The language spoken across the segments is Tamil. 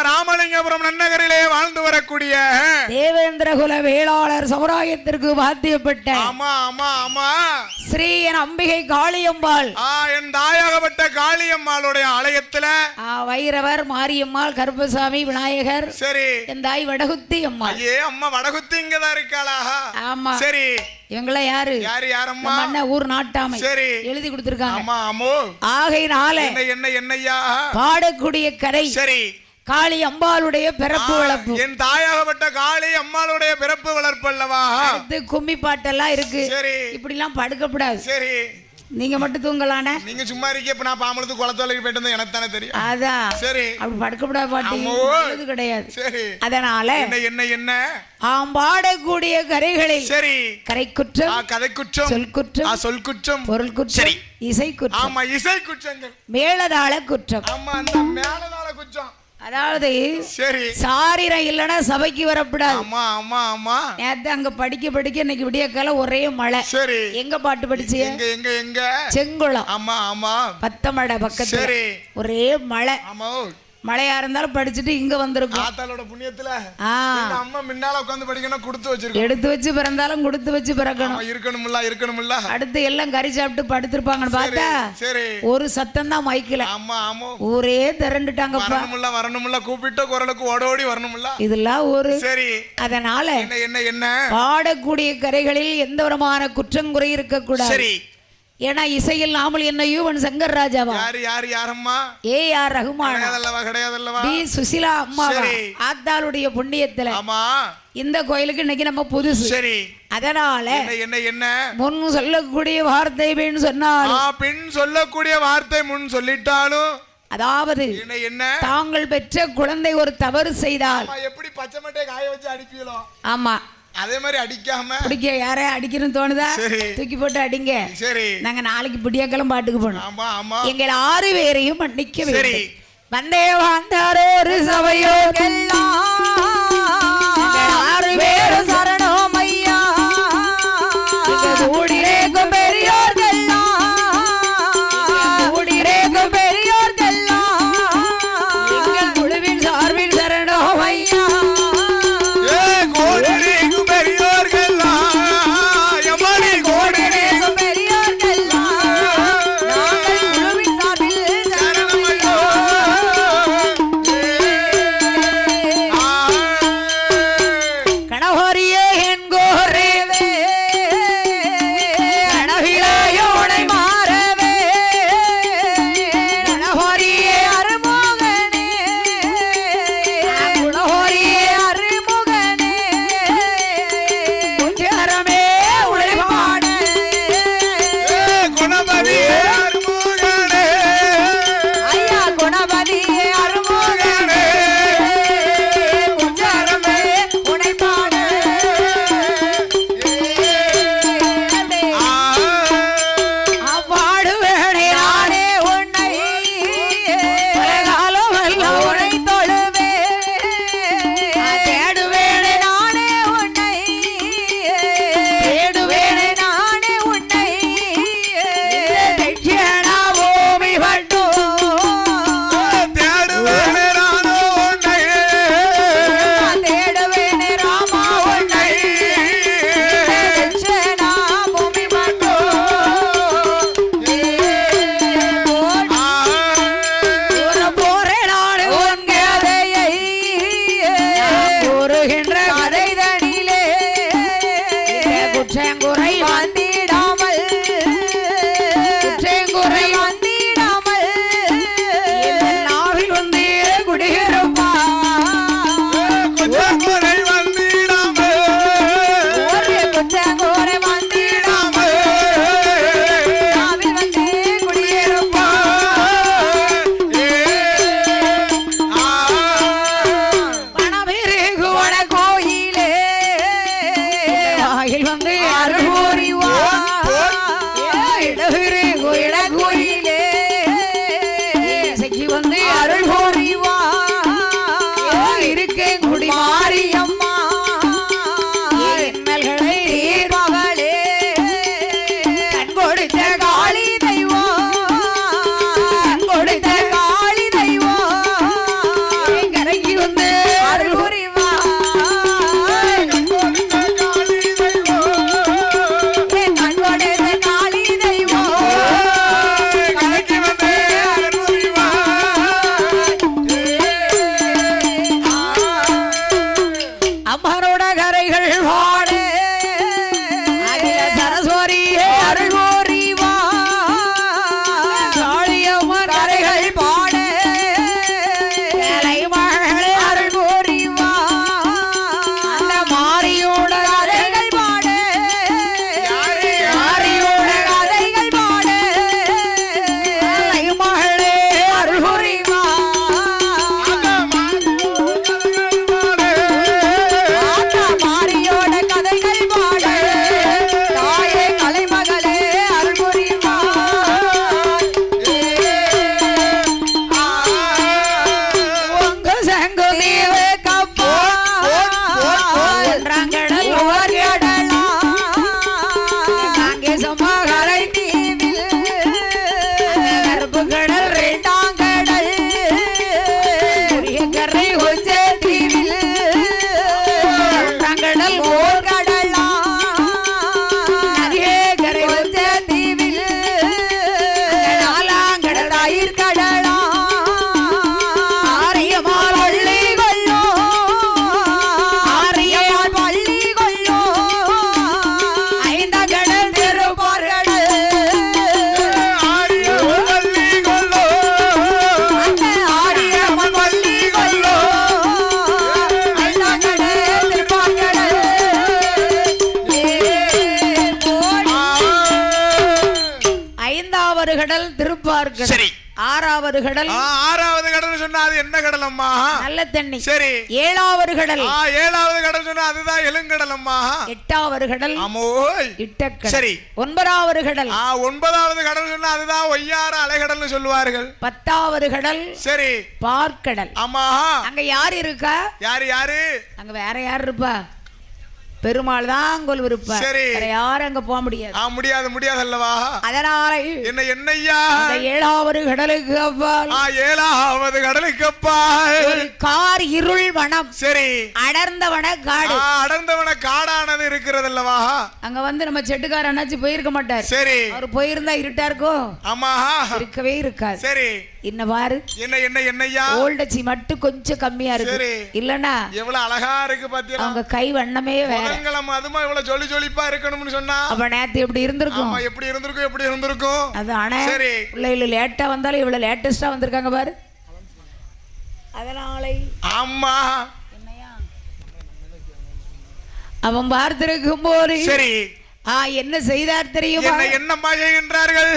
ராமலிங்கபுரம் நன்னகரிலே வாழ்ந்து வரக்கூடிய தேவேந்திர குல வேளாளர் சமுதாயத்திற்கு பாத்தியப்பட்ட ஸ்ரீ என் அம்பிகை காளியம்மாள், என் தாயாகப்பட்ட காளியம்மாளுடைய ஆலயத்துல வைரவர், மாரியம்மாள், கருப்பசாமி, விநாயகர், சரி என் தாய் வடகுத்தி அம்மாள். அம்மா வடகுத்தி இங்கதான் இருக்காளா? ஆமா. சரி, இவங்கள யாரு? யாரம்மா? ஊர் நாட்டாமை. சரி, எழுதி கொடுத்திருக்காங்க. ஆகையினால என்னையா பாடக்கூடிய கரை சரி காளி அம்பாளுடைய பிறப்பு வளர்ப்பு. என் தாயாகப்பட்ட காளி அம்பாளுடைய பிறப்பு வளர்ப்பு அல்லவா? கும்மி பாட்டெல்லாம் இருக்கு. சரி, இப்படி எல்லாம் படுக்கப்படாது. சரி, நீங்க மட்டும் தூங்கலானே. நீங்க சும்மா இருக்கீங்க. இப்ப நான் பாமலத்து குளத்தோலைக்கு போயிட்டு வந்து எனக்கு தானே தெரியும். அதான். சரி, அப்படி படுக்கப்படாத பாட்டு கிடையாது. சரி, அதனால என்ன பாடக்கூடிய கரைகளில் சரி கரை குற்றம், கதை குற்றம், சொல் குற்றம், சொல் குற்றம், பொருள் குற்றம், இசை குற்றம். ஆமா, இசை குற்றங்கள், மேலதாள குற்றம். ஆமா, அந்த மேலதாள குற்றம். அதாவது சரி சாரிரம் இல்லைன்னா சபைக்கு வரப்படாது. ஆமா ஆமா ஆமா. நேத்து அங்க படிக்க இன்னைக்கு விடிய கால ஒரே மழை. சரி, எங்க பாட்டு படிச்சு? எங்க செங்குளம். ஆமா ஆமா, பத்தமடை பக்கத்துல. சரி, ஒரே மழை. ஆமா, மழையா இருந்தாலும் படிச்சுட்டு இங்க வந்திருக்கும். ஆத்தாளோட புண்ணியத்துல அம்மா முன்னால உட்கார்ந்து படிக்கணும், கொடுத்து வச்சிருக்கோம். எடுத்து வச்சு பிறந்தாலும் கொடுத்து வச்சு பிறக்கணும். இருக்கணும்ல. அடுத்து எல்லாம் கறி சாப்பிட்டு படுத்திருப்பாங்கன்னு பார்த்தா சரி ஒரு சத்தம் தான் மைக்கில. ஆமா ஆமா, ஊரே திரண்டுட்டாங்க. வரணும்ல கூப்பிட்ட குரலுக்கு ஓடோடி வரணும்ல. இதெல்லாம் ஒரு சரி. அதனால என்ன பாடக்கூடிய கரைகளில் எந்த விதமான குற்றங்குறை இருக்க கூடாது. சரி, ஏன்னா இசையில் நாமல் என்ன யுவன் சங்கர் ராஜாவா? யாரம்மா? AR ரஹ்மான் கிடையாதுல்லவா? பி சுசிலா அம்மா ஆத்தாளுடைய புண்ணியத்துல இந்த கோயிலுக்கு இன்னைக்கு நம்ம புதுசு. சரி, அதனால என்ன முன் சொல்லக்கூடிய வார்த்தை பின் சொன்னாலும், பின் சொல்லக்கூடிய வார்த்தை முன் சொல்லிட்டாலும், அதாவது தாங்கள் பெற்ற குழந்தை ஒரு தவறு செய்தால் எப்படி பச்சை மட்டையை காய வச்சு அடிப்பீங்களோ, ஆமா அதே மாதிரி அடிக்காம பிடிக்க யாரே அடிக்கணும்னு தோணுதா தூக்கி போட்டு அடிங்க. சரி, நாங்க நாளைக்கு பிடியாக்கெல்லாம் பாட்டுக்கு போனோம். எங்க 6 பேரையும் மன்னிக்க வேண்டும். வந்தே வந்தாரோ ஒரு சபையோர்க்கெல்லாம் 6 பேரும் சரணம் ஐயா. ஊடிரேக்கும் பெரியோர்க்கெல்லாம், ஊடிரேக்கும் பெரியோர்க்கெல்லாம் எங்கள் குழுவின் சார்பில் சரணம் ஐயா. இறங்கும் தீவு ஒன்றாங்கடல் ஓர்கடலா அங்கே சும்மாகரை கருப்பு கடல் ரெண்டாங்கடல் கரை கொஞ்ச தீவில் ஒன்றாங்கடல் ஓர்கடலா அங்கே கரை கொஞ்ச தீவில் நாலாங்கடல் ஆயிர்கடலா ஆரியமால் வள்ளி கொள்ளோ ஆரியமால் வள்ளி கொள்ளோ ஐந்தாம் கடல் திருப்பார்கடல் ஆரியமால் வள்ளி கொள்ளோ ஆரியமால் வள்ளி கொள்ளோ ஐந்தாம் கடல் திருப்பார்கடல் ஐந்தாவது கடல் திருப்பார்கடல் சரி ஆறாவது கடல் ஆறாவது கடல் சொன்னா அது என்ன கடல் அம்மா நல்ல தண்ணி சரி ஏழாவது கடல் ஏழாவது கடல் சொன்னா அதுதான் எலுங்கடல் அம்மா எட்டாவது கடல் அமோய் இட்டக்கடல் சரி ஒன்பதாவது கடல் ஒன்பதாவது கடல் சொன்னா அதுதான் ஒய்யார அலைகடல்னு சொல்லுவார்கள் பத்தாவது கடல் சரி பார்க்கடல் ஆமா அங்க யார் இருக்கா யாரு அங்க வேற யார் இருப்பா பெருமாள் தான் கொள்விருப்பார் சரி வேற யாரும் அங்க போக முடியாது முடியாது அல்லவா அதனால என்னய்யா ஏழாவது கடலுக்கு அப்பால் ஏழாவது கடலுக்கு அப்பால் கார் இருள் வனம் சரி அடர்ந்தவன காடு அடர்ந்தவன காடானது இருக்கிறது அல்லவா அங்க வந்து நம்ம செட்டுக்கார அண்ணாச்சி போயிருக்க மாட்டார் சரி அவர் போயிருந்தா இருட்டா இருக்கும் ஆமா இருக்கவே இருக்காது சரி என்ன பாரு என்னய்யா ஓல்டச்சி மட்டும் கொஞ்சம் கம்மியா இருக்கு இல்லனா எவ்வளவு அழகா இருக்கு பாத்தீங்களா அவங்க கை வண்ணமே வேற அதுமா இவ்வளவு ஜொலி ஜொலிப்பா இருக்கணும்னு சொன்னா அப்ப நேத்து எப்படி இருந்திருக்கும் எப்படி இருந்திருக்கும் அது ஆனா பிள்ளைகள் லேட்டா வந்தாலும் இவ்வளவு லேட்டஸ்டா வந்திருக்காங்க பாரு அதனால ஆமா அவன் பார்த்திருக்கும் போது சரி என்ன செய்தார் தெரியுமா என்னம்மா செய்கின்றார்கள்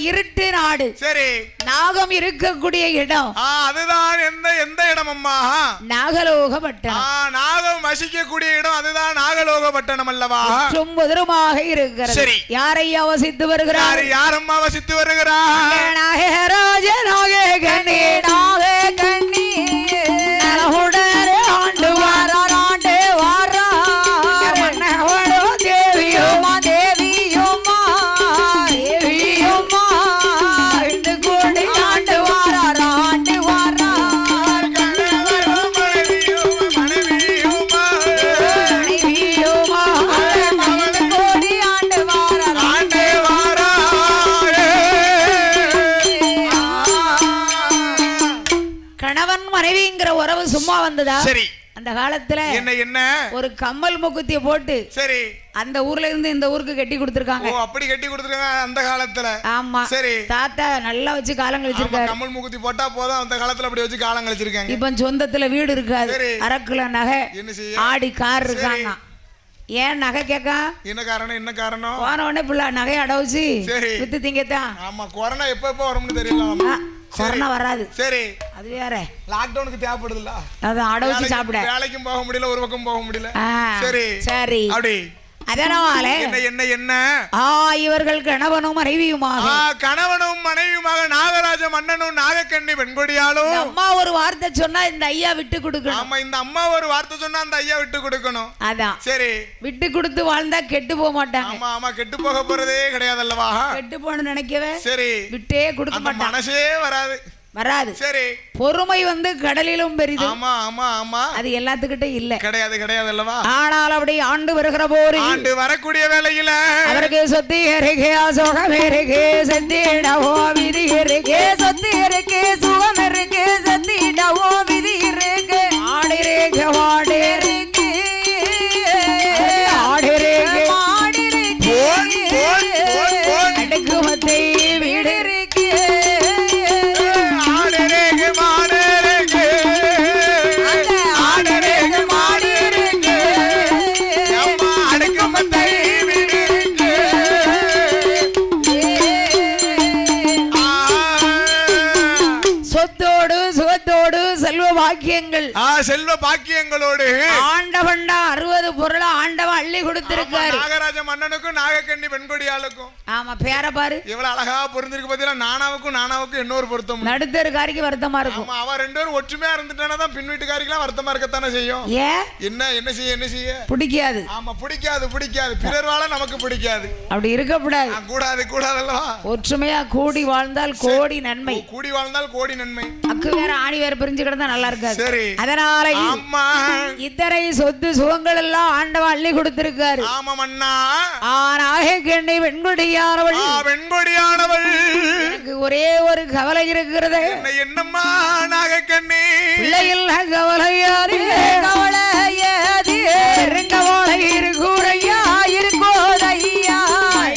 இருட்டு நாடு சரி நாகம் இருக்கக்கூடிய இடம் அதுதான் எந்த இடம் அம்மா நாகலோகப்பட்டணம் நாகம் வசிக்கக்கூடிய இடம் அதுதான் நாகலோகப்பட்டணம் அல்லவா முதலுமாக இருக்கிறது சரி யாரையா வசித்து வருகிறார் யாரம்மா வசித்து வருகிறார் நாகராஜ நாககனே நாககனி நலஹுடர ஆண்டு வாரார் ஆண்டு வாரார் மன்னவளோ தேவியோமா தேவியோமா தேவியோமா இந்த கோடி ஆண்டு வாரார் ஆண்டு வாரார் கணவரும் மனைவியோமா மனைவியோமா மகள் கோடி ஆண்டு வாரார் ஆண்டு வாரார் கணவன் மனைவிங்கிற உறவு சும்மா வந்ததா சரி அந்த காலத்துல என்ன ஒரு கம்மல் முக்குத்திய போட்டு சரி அந்த ஊர்ல இருந்து இந்த ஊருக்கு கட்டி கொடுத்திருக்காங்க அப்படி கட்டி கொடுத்திருக்காங்க அந்த காலத்துல ஆமா சரி தாத்தா நல்லா வச்சு காலம் கழிச்சிருக்காரு கம்மல் முக்குத்தி போட்டா போதும் அந்த காலத்துல அப்படி வச்சு காலம் கழிச்சிருக்காங்க இப்ப சொந்தத்துல வீடு இருக்காது அரக்குல நகை ஆடி கார் இருக்காங்க ஏன் நகை கேட்கா என்ன காரணம் போன உடனே பிள்ளை நகையை அடவுச்சு வித்து திங்கத்தான் ஆமா கொரோனா எப்ப வரும்னு தெரியல கொரோனா வராது சரி அது வேற லாக்டவுனுக்கு தேவைப்படுதுல்ல அது அடவுச்சு சாப்பிட வேலைக்கும் போக முடியல ஒரு பக்கம் போக முடியல சரி சரி அப்படி அதனால என்ன இவர்கள் கணவனும் மனைவியுமாக நாகராஜ மன்னனும் நாகக்கண்ணி பெண்கொடியாலும் அம்மா ஒரு வார்த்தை சொன்னா இந்த ஐயா விட்டு கொடுக்கணும் ஆமா இந்த அம்மா ஒரு வார்த்தை சொன்னா அந்த ஐயா விட்டு கொடுக்கணும் அதான் சரி விட்டு கொடுத்து வாழ்ந்தா கெட்டு போக மாட்டாங்க ஆமா கெட்டு போக போறதே கிடையாது அல்லவா கெட்டு போன்னு நினைக்கவே சரி விட்டே கொடுக்க மாட்டாங்க மனசே வராது சரி பொறுமை வந்து கடலிலும் பெரிது ஆமா அது எல்லாத்துக்கிட்ட இல்ல கிடையாது அல்லவா ஆனால் அப்படி ஆண்டு வருகிற போது ஆண்டு வரக்கூடிய வேளையில அவருக்கு சொத்தி இருக்கே சுகம் இருக்கே சத்திடவோ விதி இருக்கே சொத்தி இருக்கே சுகம் இருக்கே சத்திடவோ விதி இருக்கு ஆடி இருக்கு வாடி இருக்கு ஆடி இருக்கு மாடி இருக்கு அடுக்கு மத்தை வீடு இருக்கு பாக்கியங்கள் செல்வ பாக்கியங்களோடு ஆண்டவன்டா 60 பொருளை ஆண்டவன் அள்ளி கொடுத்திருக்காரு. நாகராஜ மன்னனுக்கும் நாகக்கண்ணி பெண்கொடியாளுக்கும். ஆமா, பேர பாரு எவ்வளவு அழகா பொருந்திருக்கு பாத்தீங்களா. நானாவுக்கும் இன்னொரு பொருத்தம். நடுத்தருக்காரிக்கு வருத்தமா இருக்கும். அவ ரெண்டு பேரும் ஒற்றுமையா இருந்துட்டானதான் பின் வீட்டுக்காரிக்கெல்லாம் வருத்தமா இருக்கத்தானே செய்யும். ஏன் என்ன செய்ய பிடிக்காது. ஆமா, பிடிக்காது பிறர் வாழ நமக்கு பிடிக்காது. அப்படி இருக்கக்கூடாது. கூடாதல்லவா. ஒற்றுமையா கூடி வாழ்ந்தால் கோடி நன்மை. கூடி வாழ்ந்தால் கோடி நன்மை. அக்கு வேற ஆணி வேற பிரிஞ்சு கிடந்தா நல்லா இருக்காது. சரி, அதனால இத்தனை சொத்து சுகங்கள் எல்லாம் ஆண்டவன் அள்ளி கொடுத்திருக்காரு. ஆமா மன்னா. நாகக்கண்ணி வெண்கொடியானவள் எனக்கு ஒரே ஒரு கவலை இருக்கிறது. என்னம்மா நாகக்கண்ணி? பிள்ளையில் கவலையாதே கவலையாதே கவலை இருக்குறையா இருக்கோதையா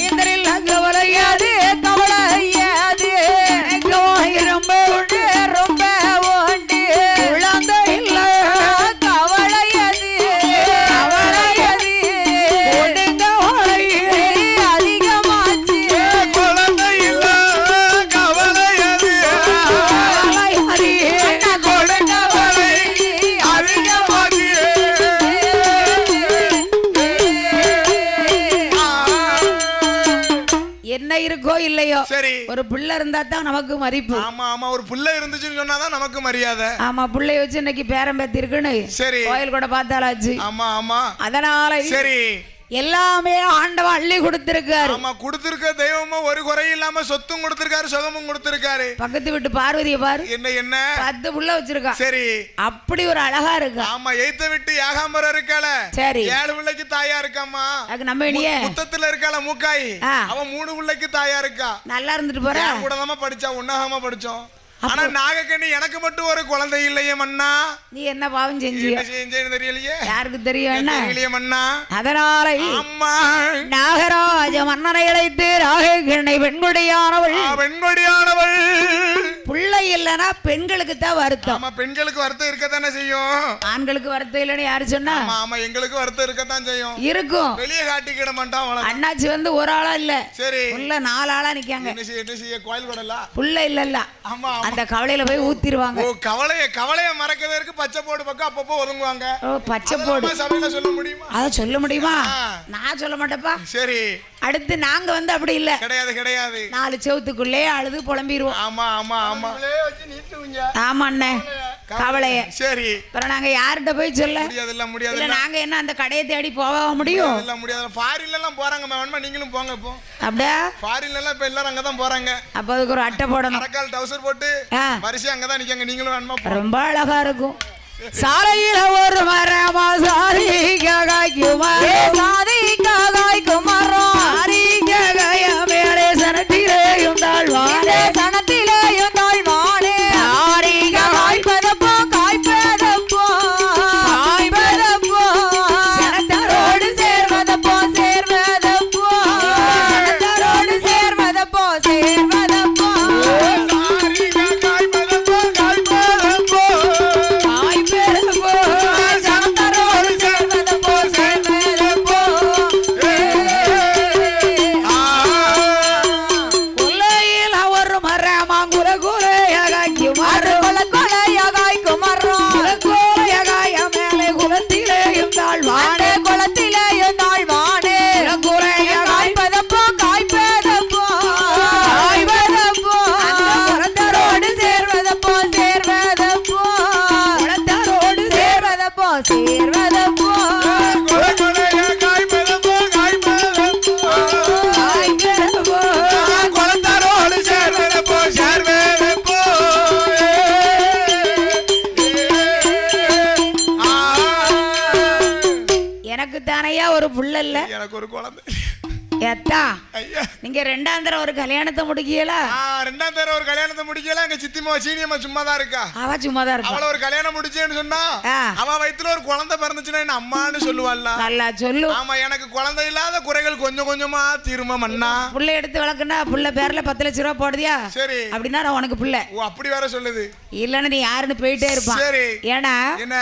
இந்தரில் கவலையாதே கவலையாதே ரொம்ப உண்டு ரொம்ப உண்டு குழந்தை இல்ல கவலையது கவலையது கவலை அதிகமாச்சு குழந்தை இல்ல கவலையது கவலை அதிகமாச்சு. என்ன இருக்கோ இல்லையோ, சரி, ஒரு பிள்ளை இருந்தா தான் நமக்கு மதிப்பு. ஆமா, ஒரு பிள்ளை இருந்துச்சுன்னு சொன்னாதான் நமக்கு மரியாதை. ஆமா, பிள்ளைய வச்சு இன்னைக்கு பேரம் பேத்தி இருக்குன்னு சரி கோயில் கூட பார்த்தாலாச்சு. ஆமா, அதனால சரி எல்லாமே ஆண்டவன் அள்ளி கொடுத்திருக்காரு. ஆமா, கொடுத்திருக்க தெய்வமா ஒரு குறை இல்லாம சொத்தும் கொடுத்திருக்காரு, சுகமும் கொடுத்திருக்காரு. பக்கத்து வீட்டு பார்வதிய பாரு, என்ன 10 புள்ள வச்சிருக்கா. சரி, அப்படி ஒரு அழகா இருக்கா. ஆமா, எய்த்த விட்டு யாகாம்பரம் இருக்கால. சரி, 7 பிள்ளைக்கு தாயா இருக்காமா. அதுக்கு நம்ம இனியே முத்தத்துல இருக்கால மூக்காய், அவன் 3 பிள்ளைக்கு தாயா இருக்கா. நல்லா இருந்துட்டு போற. கூட தான் படிச்சா, ஒன்னாகாம படிச்சோம். ஆனா நாகக்கண்ணி எனக்கு மட்டும் ஒரு குழந்தை இல்லையே மன்னா. நீ என்ன பாவம் செஞ்சேன்னு தெரியலையே. யாருக்கு தெரியும் தெரியலையே மன்னா. அதனால அம்மா நாகராஜ மன்னனை அழைத்து நாகக்கண்ணி பெண்கொடியானவள் பிள்ளை இல்லைன்னா பெண்களுக்கு தான் வருத்தம். ஆமா, பெண்களுக்கு வருத்தம் இருக்கத்தானே செய்யும். ஆண்களுக்கு வருத்தம் இல்லைன்னு யாரு சொன்னா? ஆமா, எங்களுக்கு வருத்தம் இருக்கத்தான் செய்யும். இருக்கும், வெளியே காட்டிக்கிட மாட்டான். அண்ணாச்சி வந்து ஒரு ஆளா இல்ல, சரி, உள்ள 4 ஆளா நிக்காங்க. என்ன செய்ய கோயில் கூடல புள்ள இல்ல. ஆமா, அந்த கவலையில போய் ஊத்திடுவாங்க. கவலைய மறக்கிறதுக்கு பச்சை போடு பக்கம் அப்பப்போ ஒதுங்குவாங்க. பச்சை போடு சபையில சொல்ல முடியுமா? அத சொல்ல முடியுமா? நான் சொல்ல மாட்டேப்பா. சரி, அடுத்து நாங்க வந்து அப்படி இல்ல. கிடையாது. 4 செவுத்துக்குள்ளே அழுது புலம்பிடுவோம். ஆமா அண்ணே, கவலைய. சரி, அப்புறம் நாங்க யார்கிட்ட போய் சொல்ல முடியாது. நாங்க என்ன அந்த கடையை தேடி போக முடியும்? முடியாது. ஃபாரின்ல எல்லாம் போறாங்க, நீங்களும் போங்க. இப்போ அப்படியே ஃபாரின்ல எல்லாம் இப்ப எல்லாரும் அங்கதான் போறாங்க. அப்ப அதுக்கு ஒரு அட்டை போடணும். அரக்கால் டவுசர் போட்டு வரிசை அங்கதான் நிக்காங்க. நீங்களும் வேணுமா? ரொம்ப அழகா இருக்கும். சாலையில ஒரு மரமா சாரி காய்க்குமா, சாரி காய்க்குமாரோ, சாரி காய மேலே சனத்திலேயும் தாழ்வானே, சனத்திலேயும் தாழ்வானே, சாரி காய்ப்பதப்போ காய்ப்பதப்போ காய்ப்பதப்போ சனத்தரோடு சேர்வதப்போ சேர்வதப்போ சனத்தரோடு சேர்வதப்போ சேர்வதப்போ ஒரு புள்ள இல்ல, எனக்கு ஒரு குழந்தை. ஏத்தா நீங்க 2ஆம் தடவை ஒரு கல்யாணத்தை முடிக்கல? 2ஆம் தடவை ஒரு கல்யாணத்தை முடிக்கல. எங்க சித்திமா சீனியம்மா சும்மா தான் இருக்கா. அவ சும்மா தான் இருக்கா. அவள ஒரு கல்யாணம் முடிச்சேன்னு சொன்னா அவ வயித்துல ஒரு குழந்தை பிறந்துச்சுன்னா என்ன அம்மான்னு சொல்லுவாள்ல. நல்லா சொல்லு. ஆமா, எனக்கு குழந்தை இல்லாத குறைகள் கொஞ்சம் கொஞ்சமா தீருமா மன்னா. புள்ள எடுத்து வளர்க்கனா புள்ள பேர்ல 10 லட்சம் ரூபாய் போடுதியா? சரி, அப்படின்னா நான் உனக்கு புள்ள. ஓ, அப்படி வேற சொல்லுது. இல்லன்னா நீ யாருன்னு போயிட்டே இருப்பான். சரி, ஏன்னா என்ன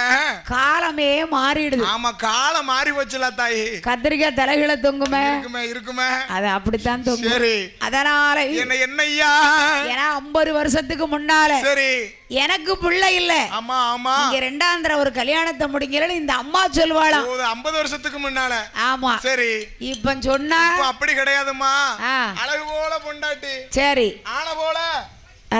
காலமே மாறிடுது. ஆமா, காலம் மாறி போச்சுல தாயி. கத்திரிக்காய் தலைகளை தொங்குமே இருக்கும். இருக்குமே. அது அப்படித்தான் தொங்கும். சரி. அதனால என்னய்யா, ஏன்னா 50 வருஷத்துக்கு முன்னால சரி எனக்கு பிள்ளை இல்ல. ஆமா ஆமா. இங்க ரெண்டாந்திர ஒரு கல்யாணத்தை முடிங்கிற இந்த அம்மா சொல்வாளாம். 50 வருஷத்துக்கு முன்னால. ஆமா. சரி. இப்ப சொன்னா அப்படி கிடையாதுமா. அழகு போல பொண்டாட்டி. சரி. ஆன போல.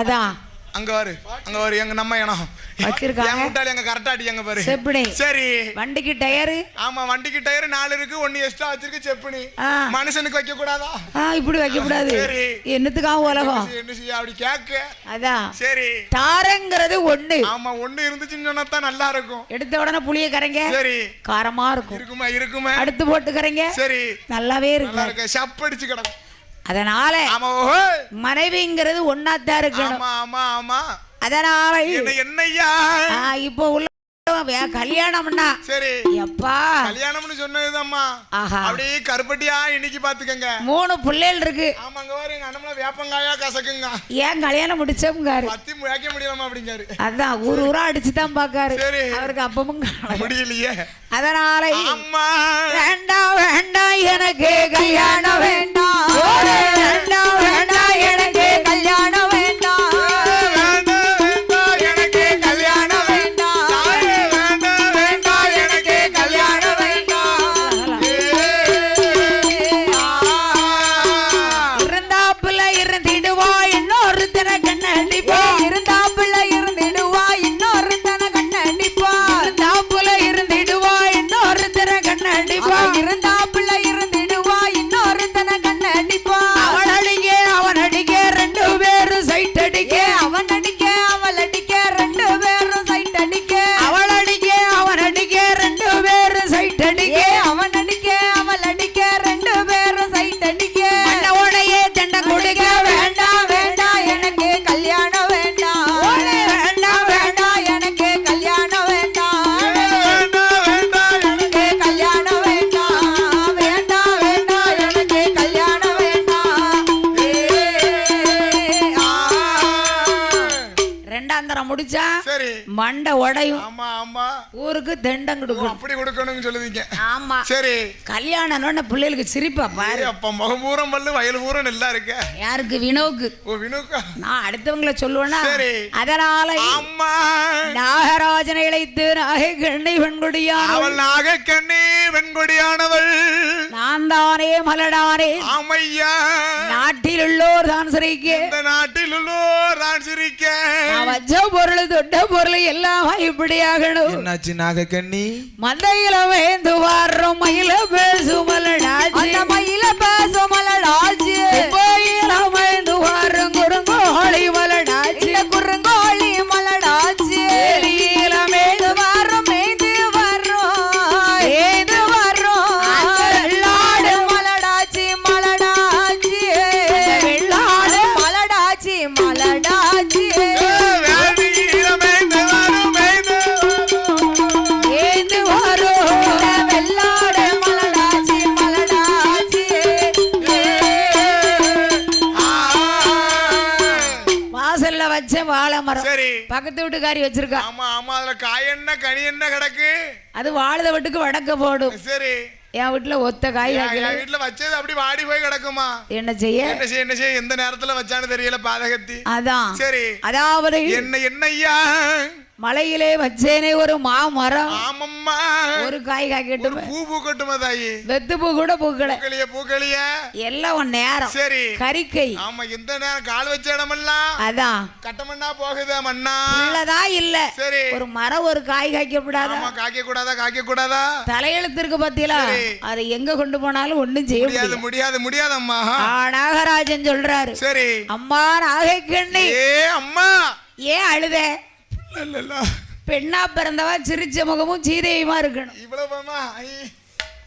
அதான் அங்க வரு எங்க நம்ம இனம் வச்சிருக்காங்க. முட்டாளி அங்க கரெக்டாடி அங்க பாரு. செப்பனி. சரி. வண்டிக்கு டயர். ஆமா வண்டிக்கு டயர் 4 இருக்கு, 1 எக்ஸ்ட்ரா வச்சிருக்கு செப்பனி. மனுஷனுக்கு வைக்க கூடாதா? இப்படி வைக்க கூடாது. என்னத்துக்காக உலகம் என்ன செய்ய அப்படி கேக்க. அதான். சரி. தாரங்கிறது ஒண்ணு. ஆமா ஒண்ணு இருந்துச்சுன்னு சொன்னா தான் நல்லா இருக்கும். எடுத்த உடனே புளிய கரைங்க. சரி. காரமா இருக்கும். இருக்குமே. அடுத்து போட்டு கரைங்க. சரி. நல்லாவே இருக்கு. சப்படிச்சு கிடக்கும். அதனால மனைவிங்கிறது ஒன்னாத்தான் இருக்கணும். ஆமா ஆமா. அதனால என்னய்யா இப்போ உள்ள கல்யாணம்னா சரி எப்பா கல்யாணம்னு சொன்னதுதாம்மா. அப்படியே கருப்பட்டியா இன்னைக்கு பாத்துக்கங்க. 3 பிள்ளைகள் இருக்கு. ஆமாங்க வர எங்க அண்ணம்ல வேப்பங்காயா கசக்குங்க. ஏன் கல்யாணம் முடிச்சவங்காரு பத்தி வைக்க முடியாம அப்படிங்காரு. அதான் ஊரா அடிச்சுதான் பாக்காரு. அவருக்கு அப்பமும் முடியலையே. அதனால அம்மா வேண்டாம் வேண்டாம் எனக்கு கல்யாணம் வேண்டாம். வேண்டாம் வேண்டாம் எனக்கு கல்யாணம் வேண்டாம். முடிச்சா மண்டை உடையும். ஆமா ஆமா. ஊருக்கு தண்டம் கொடுக்கணும். அப்படி கொடுக்கணும்னு சொல்லுவீங்க. ஆமா. சரி. கல்யாணம்னு பிள்ளைகளுக்கு சிரிப்பா பாரு. அப்ப முகம்பூரம் பல்லு வயல் பூரம் நல்லா இருக்கு. யாருக்கு? வினோக்கு. ஓ வினோக்கா. நான் அடுத்தவங்கள சொல்லுவேனா? சரி. அதனால அம்மா நாகராஜனை இழைத்து நாகக்கண்ணி வெண்கொடியானவள். அவள் நாகக்கண்ணி வெண்கொடியானவள். நான் தானே மலடானே. ஆமையா. நாட்டில் உள்ளோர் தான் சிரிக்க. இந்த நாட்டில் உள்ளோர் தான் சிரிக்க. வச்ச பொருள் தொட்ட பொருள் எல்லாம் இப்படி ஆகணும். என்னாச்சு நாகக்கண்ணி? மந்தையில வேந்து வாரம் மயில பேசுமலடாச்சு. அந்த மயில பேசுமலடாச்சு. கோயில வேந்து வாரம் குறுங்கோழி மலடாச்சு. குறுங்கோழி மலடாச்சு. வெளியில மேது வாரம் மேய்ந்து வரும் ஏது வரும் வெள்ளாடு மலடாச்சு மலடாச்சு. வெள்ளாடு மலடாச்சு மலடாச்சு. வாழை மரம். சரி. பக்கத்து வீட்டுக்காரி வச்சிருக்கா. ஆமா ஆமா. அதுல காய் என்ன கனி என்ன கிடக்கு? அது வாழுத வீட்டுக்கு வடக்க போடும். சரி. என் வீட்டுல ஒத்த காய் என் வீட்டுல வச்சது அப்படி வாடி போய் கிடக்குமா? என்ன செய்ய என்ன செய்ய எந்த நேரத்துல வச்சான்னு தெரியல பாதகத்தி. அதான். சரி. அதாவது என்னய்யா மலையிலே வச்சேனே ஒரு மாமரம். ஆமம்மா. ஒரு காய் காய்க்கட்டும். பூ பூக்கட்டுமா தாயி? வெத்து பூ கூட பூக்கல. பூக்கலிய எல்லாம் ஒரு நேரம். சரி. கறிக்கை. ஆமா எந்த நேரம் கால் வச்ச இடமெல்லாம் அதான் கட்டமண்ணா போகுதா மண்ணா இல்லதா இல்ல. சரி. ஒரு மரம் ஒரு காய் காய்க்க கூடாதா? ஆமா காய்க்க கூடாதா? தலையெழுத்து இருக்கு பாத்தீங்களா? அதை எங்க கொண்டு போனாலும் ஒண்ணும் செய்ய முடியாது அம்மா. நாகராஜன் சொல்றாரு. சரி. அம்மா நாகக்கண்ணி. அம்மா ஏன் அழுத? பெண்ணா பிறந்தவா சிரிச்ச முகமும் சீதையுமா இருக்கணும். இவ்வளவுமா?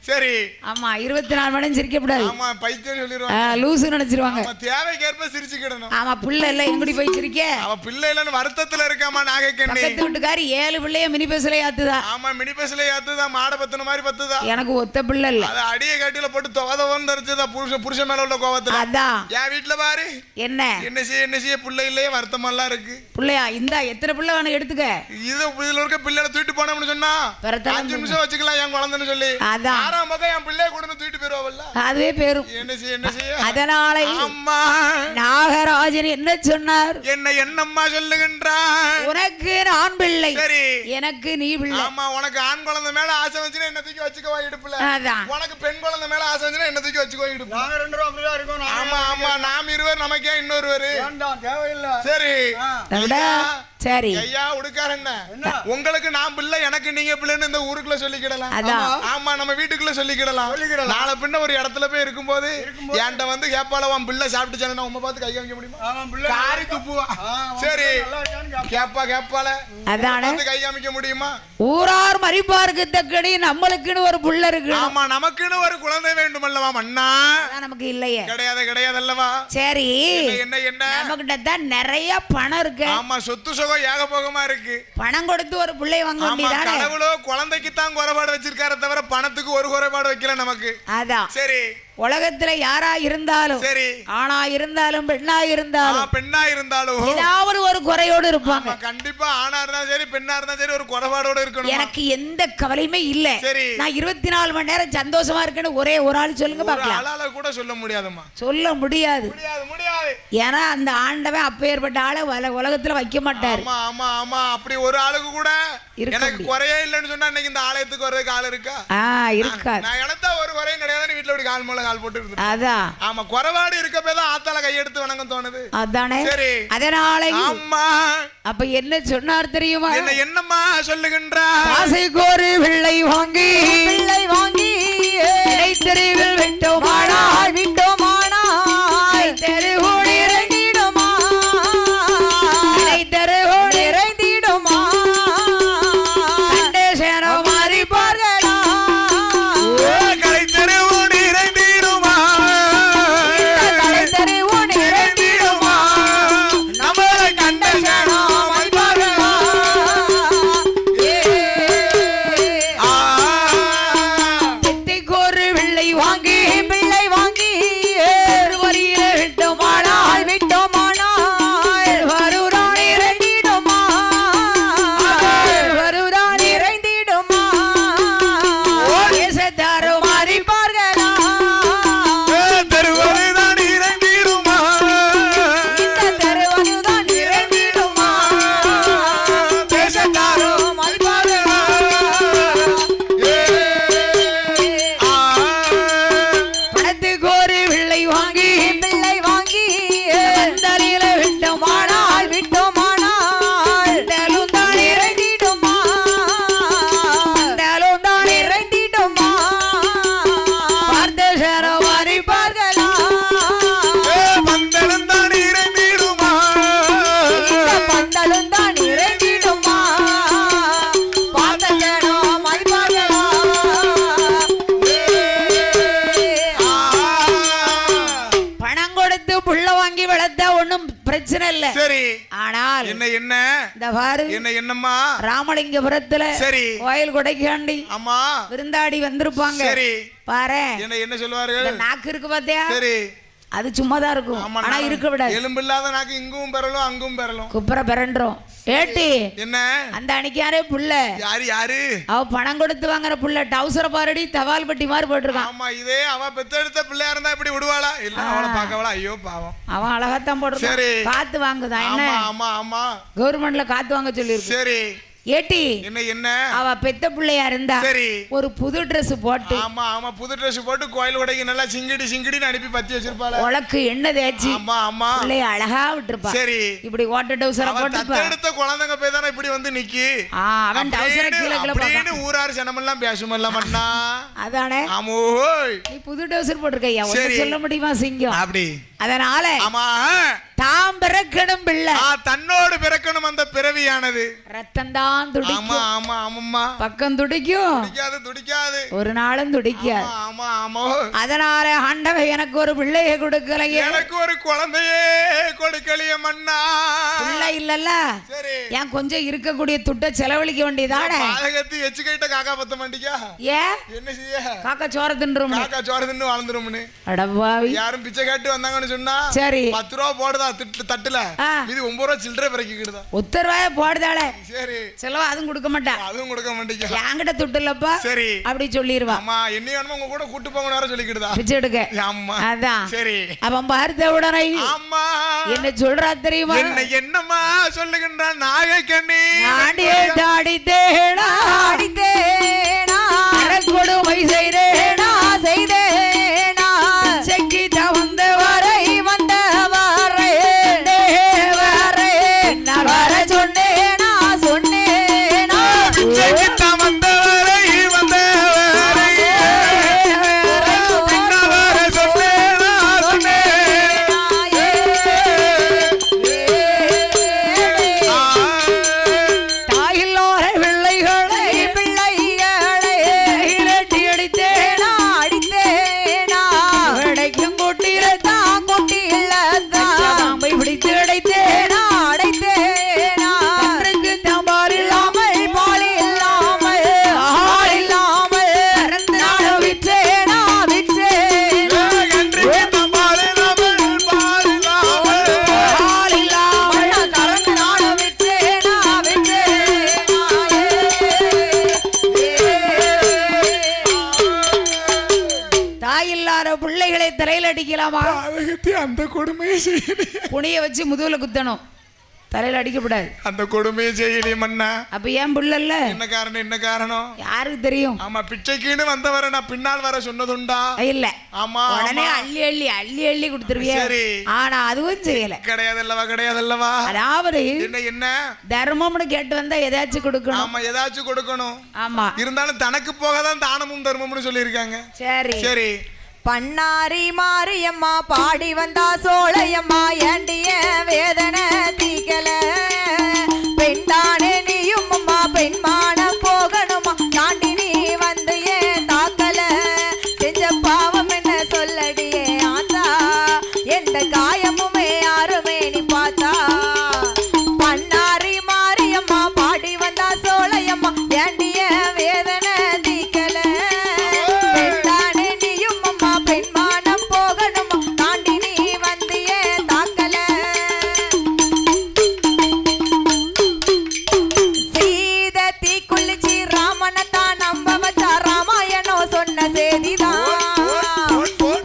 சரி. ஆமா 24 மணி நேரம் சிரிக்க கூடாது. ஆமா பைத்தியம் சொல்லிடுவாங்க. லூசு நினைச்சிருவாங்க. ஆமா தேவைக்கேற்ப சிரிச்சுக்கிடணும். ஆமா பிள்ளை இல்ல எங்கடி போய் சிரிக்க? அவ பிள்ளை இல்லன்னு வருத்தத்துல இருக்காமா நாகக்கண்ணி. பக்கத்து வீட்டுக்காரி 7 பிள்ளைய மினி பஸ்ல ஏத்துதா. ஆமா மினி பஸ்ல ஏத்துதா. மாட பத்துன மாதிரி பத்துதா. எனக்கு ஒத்த பிள்ளை இல்ல. அது அடிய கட்டில போட்டு தவதவன்னு தரிச்சதா புருஷன் மேல உள்ள கோவத்துல. அதான். என் வீட்டுல பாரு என்ன செய்ய பிள்ளை இல்லையே வருத்தமெல்லாம் இருக்கு. பிள்ளையா இந்த எத்தனை பிள்ளை வேணும் எடுத்துக்க. இதுல இருக்க பிள்ளைல தூக்கிட்டு போனோம்னு சொன்னா 5 நிமிஷம் வச்சுக்கலாம் என் குழந்தைன்னு சொல்லி. அதான் ஆறாம் பக்கம் என் பிள்ளைய கூட தூக்கிட்டு போயிருவாங்கல்ல, அதுவே பேரும். என்ன செய்ய? அதனால அம்மா நாகராஜன் என்ன சொன்னார்? என்னம்மா சொல்லுகின்றார்? உனக்கு நான் பிள்ளை, சரி எனக்கு நீ பிள்ளை. ஆமா, உனக்கு ஆண் குழந்தை மேல ஆசை வந்துச்சுன்னா என்ன தூக்கி வச்சுக்கவா இடுப்புல, அதான். உனக்கு பெண் குழந்தை மேல ஆசை வந்துச்சுன்னா என்ன தூக்கி வச்சுக்கோ இடுப்பு. நாங்க 2 பேரும் அப்படிதான் இருக்கோம். ஆமா ஆமா, நாம் இருவர் நமக்கே இன்னொருவர். வேண்டாம், தேவையில்லை. சரி சரி ஐயா உடுக்காரண்ண, உங்களுக்கு நான் பிள்ளை எனக்கு நீங்க பிள்ளைன்னு இந்த ஊருக்குள்ள சொல்லிக்கிடலாம். ஆமா, நம்ம வீட்டுக்குள்ள சொல்லிக்கிடலாம். நாளை பின்ன ஒரு இடத்துல போய் இருக்கும்போது என்கிட்ட வந்து கேப்பால உன் பிள்ளை சாப்பிட்டுச்சானு உங்க பார்த்து கை காமிக்க முடியுமா? காரி துப்புவா. சரி கேப்பால அதானே கை காமிக்க முடியுமா? ஊரார் மறிப்பாருக்கு தக்கடி நம்மளுக்குன்னு ஒரு புள்ள இருக்கு. ஆமா, நமக்குன்னு ஒரு குழந்தை வேண்டும் அல்லவா மன்னா? நமக்கு இல்லையே. கிடையாது அல்லவா? சரி என்ன நமக்கிட்ட தான் நிறைய பணம் இருக்கு. ஆமா, சொத்து சுகம் ஏகபோகமா இருக்கு. பணம் கொடுத்து ஒரு பிள்ளை வாங்க வேண்டியதானே. கடவுளோ குழந்தைக்கு தான் குறைபாடு வச்சிருக்காரு தவிர பணத்துக்கு ஒரு குறைபாடு வைக்கல நமக்கு. அதான். சரி, உலகத்துல யாரா இருந்தாலும், சரி ஆணா இருந்தாலும் பெண்ணா இருந்தாலும் ஏதாவது ஒரு குறையோடு இருப்பாங்க. கண்டிப்பா ஆணா இருந்தாலும் சரி பெண்ணா இருந்தாலும் சரி ஒரு குறைபாடோட இருக்கணும். எனக்கு எந்த கவலையுமே இல்ல. சரி, நான் 24 மணி நேரம் சந்தோஷமா இருக்கேன்னு ஒரே ஒரு ஆள் சொல்லுங்க பாக்கலாம். ஆளால கூட சொல்ல முடியாதுமா. சொல்ல முடியாது. ஏன்னா அந்த ஆண்டவன் அப்பேற்பட்ட ஆளை உலகத்துல வைக்க மாட்டாரு. ஆமா ஆமா ஆமா, அப்படி ஒரு ஆளுக்கு கூட எனக்கு குறையே இல்லைன்னு சொன்னா இன்னைக்கு இந்த ஆலயத்துக்கு வர்றதுக்கு ஆள் இருக்கா? இருக்காது. நான் எனக்கு ஒரு குறையும் கிடையாது, வீட்டுல ஒரு கால் மூலம் கால் போட்டு இருக்கு. அதான். ஆமா, குறைபாடு இருக்கப்பதான் ஆத்தால கையெடுத்து வணங்க தோணுது. அதானே. சரி, அதனால அம்மா அப்ப என்ன சொன்னார் தெரியுமா? என்னம்மா சொல்லுகின்றார்? ஆசை கோரி பிள்ளை வாங்கி தெருவில் விட்டோமானா தெருவோடு இறங்கிடுமா கண்டேசனோ மாறிப்பார்களா கலை தெருவோடு இறங்கிடுமா நம்மளை கண்டேசனோ மாறிப்பார்களா தெத்தைக்கோரு பிள்ளை வாங்கி வரியில விட்டோமானால் வருரான் இறங்கிடுமா தேசத்தாரோ மாறிப்பார்களா தெருவோடுதான் இறங்கிடுமா தெருவனுதான் இறங்கிடுமா தேசத்தாரோ மாறிப்பார்களா பணத்துக்கு ஒரு பிள்ளை வாங்கி வந்தலில விட்டோமானால் தலுந்தான் இறங்கிடுமா பார்த்த சேரோ மாறிப்பார்களா பந்தளந்தான் இறங்கிடுமா பணம் கொடுத்து புள்ள வாங்கி வளர்த்தா ஒண்ணும் பிரச்சனை இல்ல. சரி, ஆனால் என்ன இந்த பாரு என்னம்மா? ராமலிங்கபுரத்துல சரி, கோயில் கொடைக்காண்டி அம்மா விருந்தாடி வந்திருப்பாங்க. சரி, பாரு என்ன சொல்லுவார்கள்? நாக்கு இருக்கு பாத்தியா? சரி, அது சும்மாதான் இருக்கும், ஆனா இருக்க விடாது. எலும்பு இல்லாத நாக்கு இங்கும் பெறலும் அங்கும் பெறலும் குப்புற பெறன்றோம். ஏட்டி என்ன அந்த அன்னைக்காரே புள்ள யாரு அவ பணம் கொடுத்து வாங்குற புள்ள டவுசர பாரடி தவால் பட்டி மாதிரி போட்டிருக்கான். ஆமா, இதே அவ பெத்தெடுத்த பிள்ளையா இருந்தா இப்படி விடுவாளா? இல்ல, அவளை பார்க்கவளா? ஐயோ பாவம், அவன் அழகாத்தான் போட்டிருக்கான். சரி, காத்து வாங்குதான். என்ன ஆமா கவர்மெண்ட்ல காத்து வாங்க சொல்லிருக்கு. சரி, ஏட்டி என்ன அவ பெத்த பிள்ளையா இருந்தா சரி ஒரு புது Dress போட்டு ஆமா புது Dress போட்டு கோயில் உடைக்கு நல்லா சிங்கிடின்னு அனுப்பி பத்தி வச்சிருப்பாள. உலக்கு எண்ணெய் தேய்ச்சி ஆமா பிள்ளைய அழகா விட்டுருப்பா. சரி, இப்படி ஓட்ட டவுசர போட்டு எடுத்த குழந்தைங்க போய் தானே இப்படி வந்து நிக்கி. அவன் டவுசர கீழ அப்படின்னு ஊரார் ஜனமெல்லாம் பேசுமல்ல மண்ணா. அதானே. ஆமோய், நீ புது டவுசர் போட்டுருக்கையா, ஒண்ணு சொல்ல முடியுமா சிங்கம்? அப்படி. அதனால ஆமா, தாம் பிறக்கணும் பிள்ளை, தன்னோடு பிறக்கணும் அந்த பிறவியானது. ரத்தம் தான் துடிக்கும். ஆமா பக்கம் துடிக்கும், துடிக்காது ஒரு நாளும் துடிக்காது. ஆமா. அதனால ஆண்டவன் எனக்கு ஒரு பிள்ளைய கொடுக்கலையே, எனக்கு ஒரு குழந்தையே கொடுக்கலையே மன்னா. பிள்ளை இல்லல்ல, சரி, ஏன் கொஞ்சம் இருக்கக்கூடிய துட்ட செலவழிக்க வேண்டியதானே. பாதகத்தி எச்சுக்கிட்ட காக்கா பத்த மாட்டிக்கா? என்ன செய்ய? காக்கா சோற தின்றும், காக்கா சோற தின்னு வாழ்ந்துரும்னு. அடப்பாவி, யாரும் பிச்சை காட்டி வந்தாங்கன்னு சொன்னா சரி 10 ரூபா போடுதா தட்டுல, இது 9 ரூபா சில்லறை பிறக்கிக்கிடுதா. 10 ரூபாய போடுதாளே. சரி, செலவா அதுவும் கொடுக்க மாட்டா. அதுவும் கொடுக்க கொடுக்க மாட்டேங்க என்கிட்ட துட்டு இல்லப்பா சரி அப்படி சொல்லிடுவா. ஆமா என்ன வேணுமோ உங்க கூட கூட்டு போங்க வேற சொல்லிக்கிடுதா பிச்சை எடுக்க. ஆமா அதான் சரி அவன் பார்த்த உடனே ஆமா என்ன சொல்றா தெரியுமா? என்னம்மா சொல்லுகின்ற நாகக்கண்ணி ஆடியே தாடித்தேனா ஆடித்தேனா கொடுமை செய்தேனா செய்தேனா செக்கி வந்த வரை வந்த வரை வரை நான் வர சொன்னேனா சொன்னேனா தாயில்லோர பிள்ளைகளை பிள்ளைகளை இரட்டி அடித்தேனா அடித்தேனா கிடைக்கும் கூட்டில தான் குட்டியில்தான் பாம்பை பிடித்து அடைத்தேனா அடைத்தேனா அன்றைக்கு தம்பால் இல்லாமல் இல்லாமல் பால் இல்லாமல் ஆள் இல்லாமல் நான் விற்றேனா விற்றேனா ஆள் இல்லாமல் நான் கலந்து நானும் விற்றேனா விற்றேனா தாயில்லாத பிள்ளைகளை தலையில அடிக்கலாமா? அந்த கொடுமையை செய்யலையே புனிய வச்சு முதுகுல குத்தணும், தலையில அடிக்கப்படாது. அந்த கொடுமையை செய்யலையே மண்ணா அப்ப ஏன் புள்ளல்ல? என்ன காரணம் என்ன காரணம் யாருக்கு தெரியும்? ஆமா பிச்சைக்குன்னு வந்தவரை நான் பின்னால் வர சொன்னதுண்டா இல்ல ஆமா உடனே அள்ளி அள்ளி அள்ளி அள்ளி கொடுத்துருவிய. சரி. ஆனா அதுவும் செய்யல. கிடையாதல்லவா அதாவது என்ன என்ன தர்மம்னு கேட்டு வந்தா ஏதாச்சும் கொடுக்கணும். ஆமா ஏதாச்சும் கொடுக்கணும். ஆமா இருந்தாலும் தனக்கு போகதான் தானமும் தர்மம்னு சொல்லியிருக்காங்க. சரி சரி பண்ணாரி மாரியம்மா பாடி வந்தா சோழையம்மா ஏண்டிய வேதனை தீக்கல பெண்தானே நீயும் அம்மா பெண்மான போகணுமா தாண்டி நீ வந்து ஏன் தாக்கல செஞ்ச பாவம் என்ன சொல்லடியே ஆத்தா எந்த காயமுமே யாருமே நீ பார்த்தா பண்ணாரி மாரியம்மா பாடி வந்தா சோழையம்மா ஏண்டிய வேதனை தீக்கல பெண்தானே நீயும் அம்மா பெண்மானம் போகணுமா தாண்டி நீ வந்து ஏன் தாக்கல சீத தீக்குளிச்சி ராமனத்தான் நம்ப வச்சா ராமாயணம் சொன்ன செய்திதான்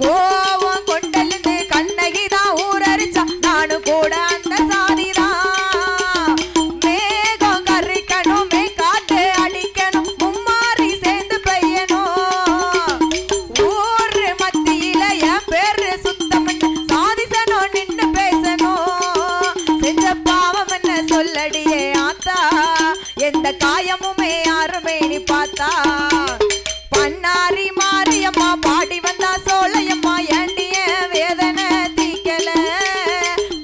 கோவம் கொண்டலிருந்து கண்ணகிதான் ஊரரிச்சா நானும் கூட அந்த சாதிதான் மேகம் கறிக்கணும் காத்து அடிக்கணும் மும்மாரி சேர்ந்து பெய்யணும் ஊரு மத்தியில என் பேரு சுத்தம் சாதிசனும் நின்னு பேசணும் செஞ்ச பாவம் என்ன சொல்லடியே ஆத்தா எந்த காயமுமே யாருமே நீ பார்த்தா பண்ணாரி மாரியம்மா பாடி வந்தா சோழையம்மா ஏண்டிய வேதனை தீக்கல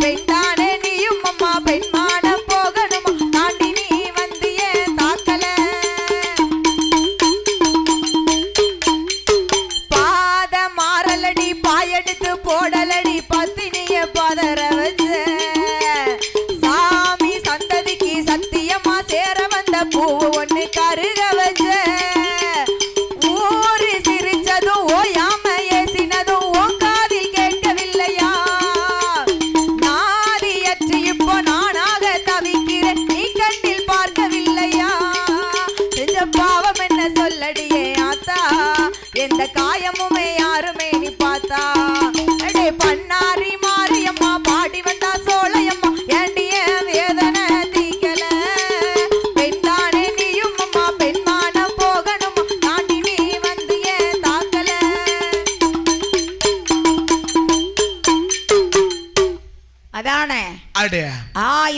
பெண்தானே நீயும் அம்மா பெண்மான போகணுமா தாண்டி நீ வந்து ஏன் தாக்கல பாத மாறலடி பாயெடுத்து போடலடி பத்தினிய பதற வச்ச சாமி சந்ததிக்கு சத்தியமா சேர வந்த பூ ஒண்ணு கருக வச்ச ஊரு சிரிச்சதும் ஓயாம ஏசினதும் உன் காதில் கேட்கவில்லையா நாதியற்று இப்போ நானாக தவிக்கிறேன் நீ கண்ணில் பார்க்கவில்லையா செஞ்ச பாவம் என்ன சொல்லடியே ஆத்தா எந்த காயமுமே யாருமே நீ பார்த்தா அடே பண்ணாரி மாரியம்மா பாடி வந்தா சோழையம்மா ஏண்டிய வேதனை தீக்கல பெண்தானே நீயும் அம்மா பெண்மானம் போகணுமா தாண்டி நீ வந்து ஏன் தாக்கல அதானே அடே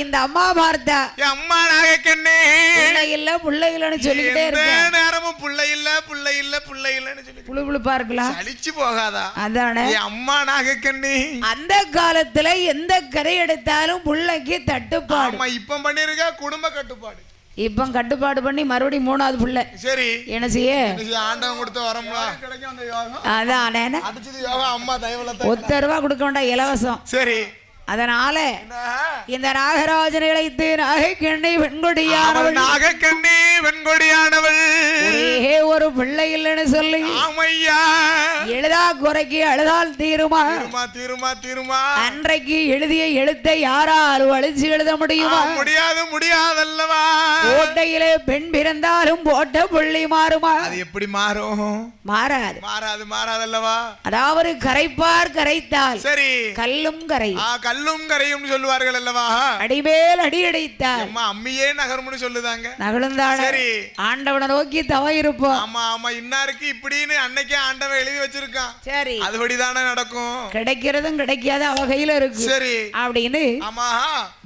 இந்த அம்மா பார்த்தா என் அம்மா நாகக்கண்ணே பிள்ளை இல்ல பிள்ளை இல்லன்னு சொல்லிக்கிட்டே எந்த இருக்கேன். நேரமும் புள்ளை இல்ல புள்ளைன்னு சொல்லி புழு புழுப்பா இருக்கலாம். சலிச்சு போகாதா அதானே என் அம்மா நாகக்கண்ணி அந்த காலத்துல எந்த கரை எடுத்தாலும் பிள்ளைக்கு தட்டுப்பாடு. ஆமா இப்ப பண்ணிருக்க குடும்ப கட்டுப்பாடு. இப்ப கட்டுப்பாடு பண்ணி மறுபடியும் மூணாவது புள்ள சரி என்ன செய்ய? ஆண்டவன் கொடுத்த வரம்ல கிடைக்கும் அந்த யோகம். அதான் அடிச்சது யோகம் அம்மா தயவுல ₹1 கொடுக்க வேண்டாம் இலவசம். சரி அதனால இந்த நாகராஜனை இழைத்து நாகக்கண்ணி வெண்கொடியானவள் நாகக்கண்ணி வெண்கொடியானவள் ஒரே ஒரு பிள்ளை இல்லைன்னு சொல்லி ஆமையா எழுதா குறைக்கு அழுதால் தீருமா தீருமா தீருமா அன்றைக்கு எழுதிய எழுத்தை யாராலும் அழிச்சு எழுத முடியுமா முடியாதல்லவா கோட்டையிலே பெண் பிறந்தாலும் போட்ட புள்ளி மாறுமா அது எப்படி மாறும் மாறாதல்லவா அதாவது கரைப்பார் கரைத்தால் சரி கல்லும் கரை கல்லும் கரையும் சொல்லுவார்கள் அல்லவா அடிமேல் அடி அடித்தார் அம்மியே நகரும்னு சொல்லுதாங்க நகழுந்தாள் சரி ஆண்டவனை நோக்கி தவ இருப்போம் ஆமா இன்னாருக்கு இப்படின்னு அன்னைக்கே ஆண்டவன் எழுதி வச்சிருக்கான் சரி அதுபடிதானே நடக்கும் கிடைக்கிறதும் கிடைக்காத வகையில இருக்கு சரி அப்படின்னு ஆமா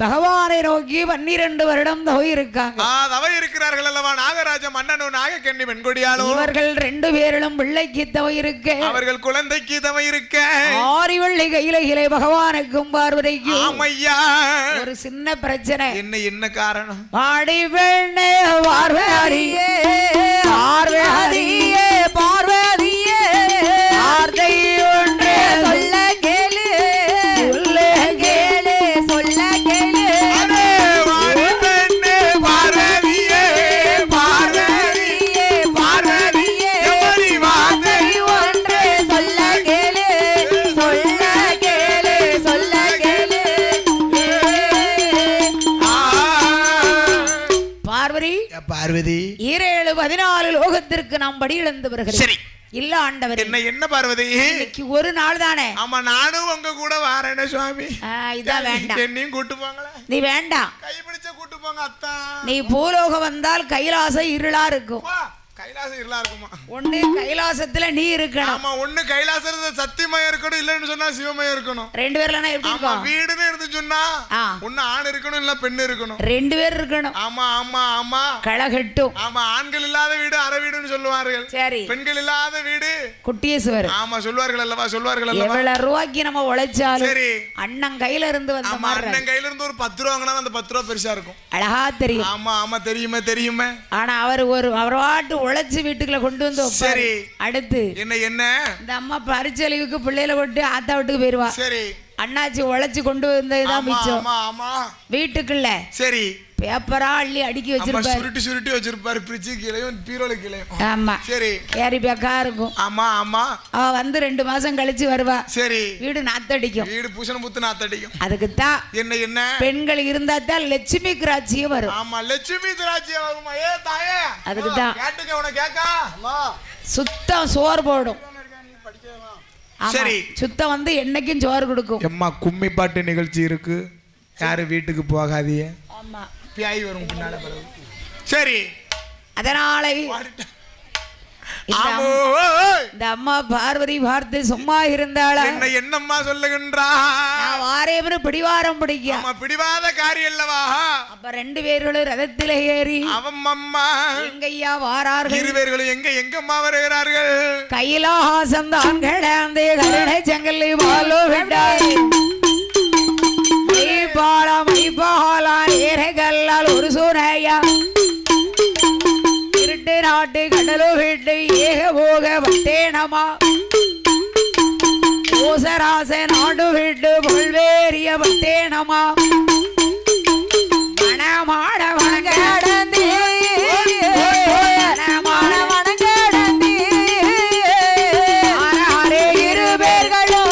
பகவானை நோக்கி 12 வருடம் தவ இருக்காங்க தவ இருக்கிறார்கள் அல்லவா நாகராஜ மன்னனும் நாகக்கண்ணி வெண்கொடியாலும் இவர்கள் 2 பேரிலும் பிள்ளைக்கு தவ இருக்க அவர்கள் குழந்தைக்கு தவ இருக்க ஆரிவள்ளி கையில பகவானுக்கும் பார்வதிக்கும் ஆமையா ஒரு சின்ன பிரச்சனை என்ன காரணம் ஆடி பெண்ணே பார்வதியே பார்வதியே பார்வதியே வார்த்தை ஒன்றே சொல்ல கேளு சொல்ல கேளு சொல்ல கேளு வாடி பெண்ணே பார்வதியே பார்வதியே பார்வதியே எவரி வார்த்தை ஒன்றே சொல்ல கேளு சொல்ல கேளு சொல்ல கேளு பார்வதி 14 லோகத்திற்கு நாம் படி இழந்து வருகிறோம். சரி இல்ல ஆண்டவர் என்ன பார்வதி இன்னைக்கு ஒரு நாள் தானே. ஆமா நானும் உங்க கூட வாரேனே சுவாமி. இதான் வேண்டாம். என்னையும் கூட்டு போங்களே. நீ வேண்டாம். கை பிடிச்ச கூட்டு போங்க அத்தா. நீ பூலோகம் வந்தால் கைலாசம் இருளா இருக்கும். கைலாசம் இருளா இருக்குமா? ஒண்ணு கைலாசத்துல நீ இருக்கணும். ஆமா ஒண்ணு கைலாசத்துல சத்தியமயம் இருக்கணும், இல்லன்னு சொன்னா சிவமயம் இருக்கணும். 2 பேர்லனா எப்படி இருக்கும்? வீடுன்னு இருந்து சொன்னா ஒண்ணு ஆண் இருக்கணும் இல்ல பெண் இருக்கணும். 2 பேர் இருக்கணும். ஆமா ஆமா ஆமா கலகட்டும். ஆமா ஆண்கள் இல்லாத வீடு அரை வீடுன்னு சொல்லுவார்கள். சரி பெண்கள் இல்லாத வீடு குட்டியேசுவர். ஆமா சொல்வார்கள் அல்லவா சொல்வார்கள் அல்லவா. எவ்வளவு ரூபாய்க்கு நம்ம உழைச்சாலும் சரி அண்ணன் கையில இருந்து வந்த மாதிரி அண்ணன் கையில இருந்து ஒரு 10 ரூபா வாங்கினா அந்த 10 ரூபா பெருசா இருக்கும். அழகா தெரியும். ஆமா ஆமா தெரியுமே. ஆனா அவர் வாட்டு உழைச்சு வீட்டுக்குள்ள கொண்டு வந்து வைப்பாரு. அடுத்து என்ன இந்த அம்மா பரிச்சலிவுக்கு பிள்ளைகளை கொண்டு ஆத்தா வீட்டுக்கு போயிருவா. சரி அண்ணாச்சி உழைச்சு கொண்டு வந்ததுதான் மிச்சம். வீட்டுக்குள்ள சரி பேப்பரா அள்ளி அடுக்கி வச்சிருப்பாரு. சுருட்டி வச்சிருப்பாரு பிரிட்ஜ் கீழயும் பீரோல கீழயும். ஆமா சரி கேரி பேக்கா இருக்கும். ஆமா அவ வந்து 2 மாசம் கழிச்சு வருவா. சரி வீடு நாத்தடிக்கும். வீடு பூசண முத்து நாத்தடிக்கும். அதுக்குத்தான் என்ன பெண்கள் இருந்தா தான் லட்சுமி கிராட்சியம் வரும். ஆமா லட்சுமி கிராட்சியம் வருமா? ஏ தாயே அதுக்குத்தான் கேட்டுக்க உன கேக்கா சுத்தம் சோறு போடும். சரி சுத்தம் வந்து என்னைக்கும் சோறு கொடுக்கும். அம்மா கும்மி பாட்டு நிகழ்ச்சி இருக்கு, யாரு வீட்டுக்கு போகாதீங்க. ஆமா பியாய் வரும் பின்னால. சரி அதனால இந்த அம்மா பார்வதி பார்த்து சும்மா இருந்தாளா? என்னம்மா சொல்லுகின்றா? வாரேவரு பிடிவாரம் பிடிக்கும். பிடிவாத காரியம் அல்லவா? அப்ப 2 பேர்களும் ரதத்திலே ஏறி அவம்மா எங்கய்யா வாரார்கள். 2 பேர்களும் எங்கம்மா வருகிறார்கள்? கைலாசம் தான் கிடந்தே கருணை செங்கல்லி பாலோ விட்டார். மைபாலான் ஏரைகல்லால் ஒரு சூனையா இருட்டு நாட்டு கடலோ விட்டு ஏக போக வட்டேனமா ஓசராச நாடு விட்டு புல்வேரிய வட்டேனமா மணமாட வணங்கடந்தே மணமாட வணங்கடந்தே ஆரே 2 பேர்களும்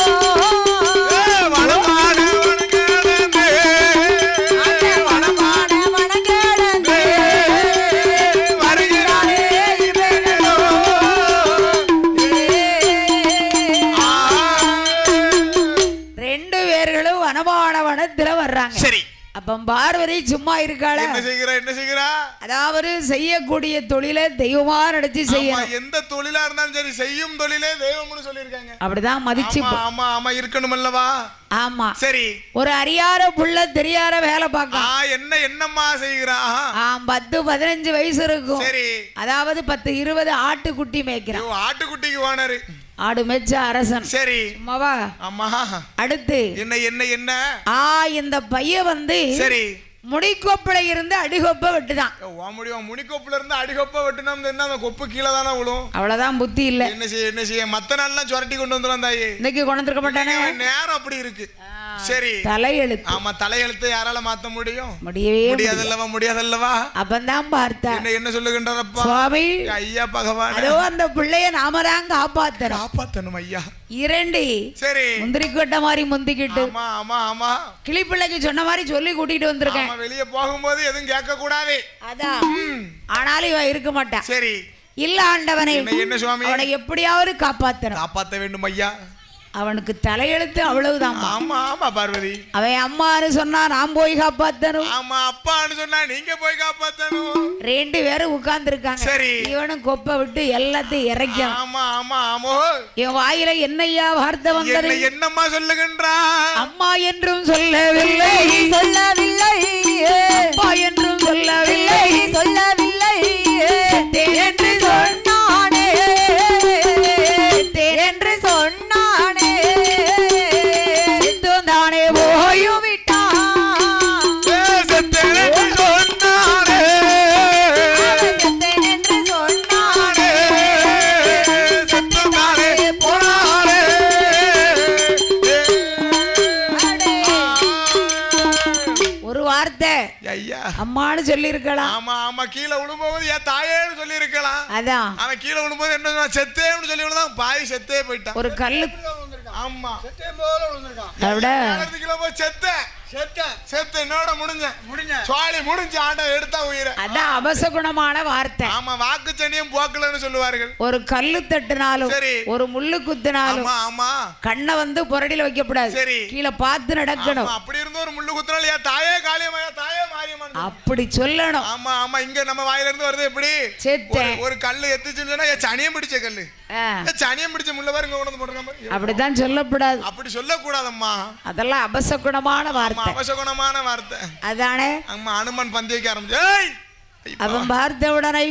பார்வதி சும்மா இருக்காளா? என்ன செய்கிறா? அதாவது செய்யக்கூடிய தொழிலை தெய்வமா நடிச்சு செய்யணும். எந்த தொழிலா இருந்தாலும் சரி செய்யும் தொழிலே தெய்வம்னு சொல்லிருக்காங்க. அப்படிதான் மதிச்சு ஆமா இருக்கணும் அல்லவா? ஆமா சரி ஒரு அறியாத புள்ள தெரியாத வேலை பார்க்க என்னம்மா செய்கிறா? 10-15 வயசு இருக்கும். சரி அதாவது 10-20 ஆட்டுக்குட்டி மேய்க்கிறான். ஆட்டுக்குட்டிக்கு வானரு ஆடு மேய்ச்ச அரசன். சரி அம்மாவா ஆமா அடுத்து என்ன இந்த பையன் வந்து சரி முடிக்கொப்புல இருந்து அடிகொப்ப வெட்டுதான். முடிக்கொப்புல இருந்து அடிகொப்ப வெட்டுனோம் அந்த கொப்பு கீழே தானே விழும். அவ்வளவுதான் புத்தி இல்ல. என்ன செய்ய மத்த நாள்லாம் சுரட்டி கொண்டு வந்துடும் தாயே. இன்னைக்கு கொண்டு வந்துருக்க மாட்டானே. நேரம் அப்படி இருக்கு. சரி தலையெழுத்து. ஆமா தலையெழுத்து யாரால மாத்த முடியும்? முடியவே முடியாதல்லவா? அப்பந்தான் பார்த்தார். என்ன சொல்லுகின்றாரப்பா? சுவாமி ஐயா பகவான், அதோ அந்த பிள்ளைய நாம தான் காப்பாத்தணும் ஐயா. இரண்டு சரி முந்திரி கொட்ட மாதிரி முந்திக்கிட்டு ஆமா ஆமா ஆமா கிளி பிள்ளைக்கு சொன்ன மாதிரி சொல்லி கூட்டிட்டு வந்திருக்கேன். வெளியே போகும்போது எதுவும் கேட்க கூடாது. அதான் ஆனாலும் இவ இருக்க மாட்டான். சரி இல்ல ஆண்டவனே, என்ன சுவாமி? அவனை எப்படியாவது காப்பாத்த வேண்டும் ஐயா. அவனுக்கு தலையெழுத்து அவ்வளவுதான். ஆமா ஆமா பார்வதி, அவன் அம்மான்னு சொன்னா நான் போய் காப்பாத்தணும், ஆமா அப்பான்னு சொன்னா நீங்க போய் காப்பாத்தணும். ரெண்டு பேரும் உட்கார்ந்து இருக்காங்க. சரி இவனும் கொப்பை விட்டு எல்லாத்தையும் இறக்கி. ஆமா ஆமா ஆமோ என் வாயில என்னையா வார்த்தை வந்தது? என்னம்மா சொல்லுகின்றா? அம்மா என்றும் சொல்லவில்லை சொல்லவில்லை, அப்பா என்றும் சொல்லவில்லை சொல்லவில்லை, என்று சொன்னானே என்று சொன்னானே, தானே போயும் அம்மான்னு சொல்லி இருக்கலாம். ஆமா ஆமா கீழே விழும்போது என் தாயேன்னு சொல்லி இருக்கலாம். அதான் அவன் கீழே விழும்போது என்ன செத்தேன்னு சொல்லி விழுந்தான், பாய் செத்தே போயிட்டான். ஒரு கல்லு ஆமா செத்தே போல விழுந்திருக்கான். செத்த என்னோட முடிஞ்ச சுவாலி முடிஞ்சு ஆண்ட எடுத்தா உயிரை. அதான் அபசகுணமான வார்த்தை. ஆமா வாக்கு சனியும் போக்கலன்னு சொல்லுவார்கள். ஒரு கல்லு தட்டுனாலும் ஒரு முள்ளு குத்துனாலும் ஆமா கண்ணை வந்து புரடியில வைக்கப்படாது, கீழே பார்த்து நடக்கணும். அப்படி இருந்த ஒரு முள்ளு குத்துனால என் தாயே காளியம்மா தாயே மாரியம்மா அப்படி சொல்லணும். ஆமா ஆமா இங்க நம்ம வாயில இருந்து வருது எப்படி? ஒரு கல்லு எத்துச்சுன்னு சொன்னா சனியம் பிடிச்ச கல்லு, சனியம் பிடிச்ச முள்ள பாருங்க கொண்டு போடுறாங்க. அப்படிதான் சொல்லப்படாது, அப்படி சொல்லக்கூடாதம்மா. அதெல்லாம் அபசகுணமான வார்த்தை. அவசகுணமான வார்த்தை அதானே. அம்மா அனுமன் பந்தி வைக்க ஆரம்பிச்சு. அவன் பார்த்த உடனே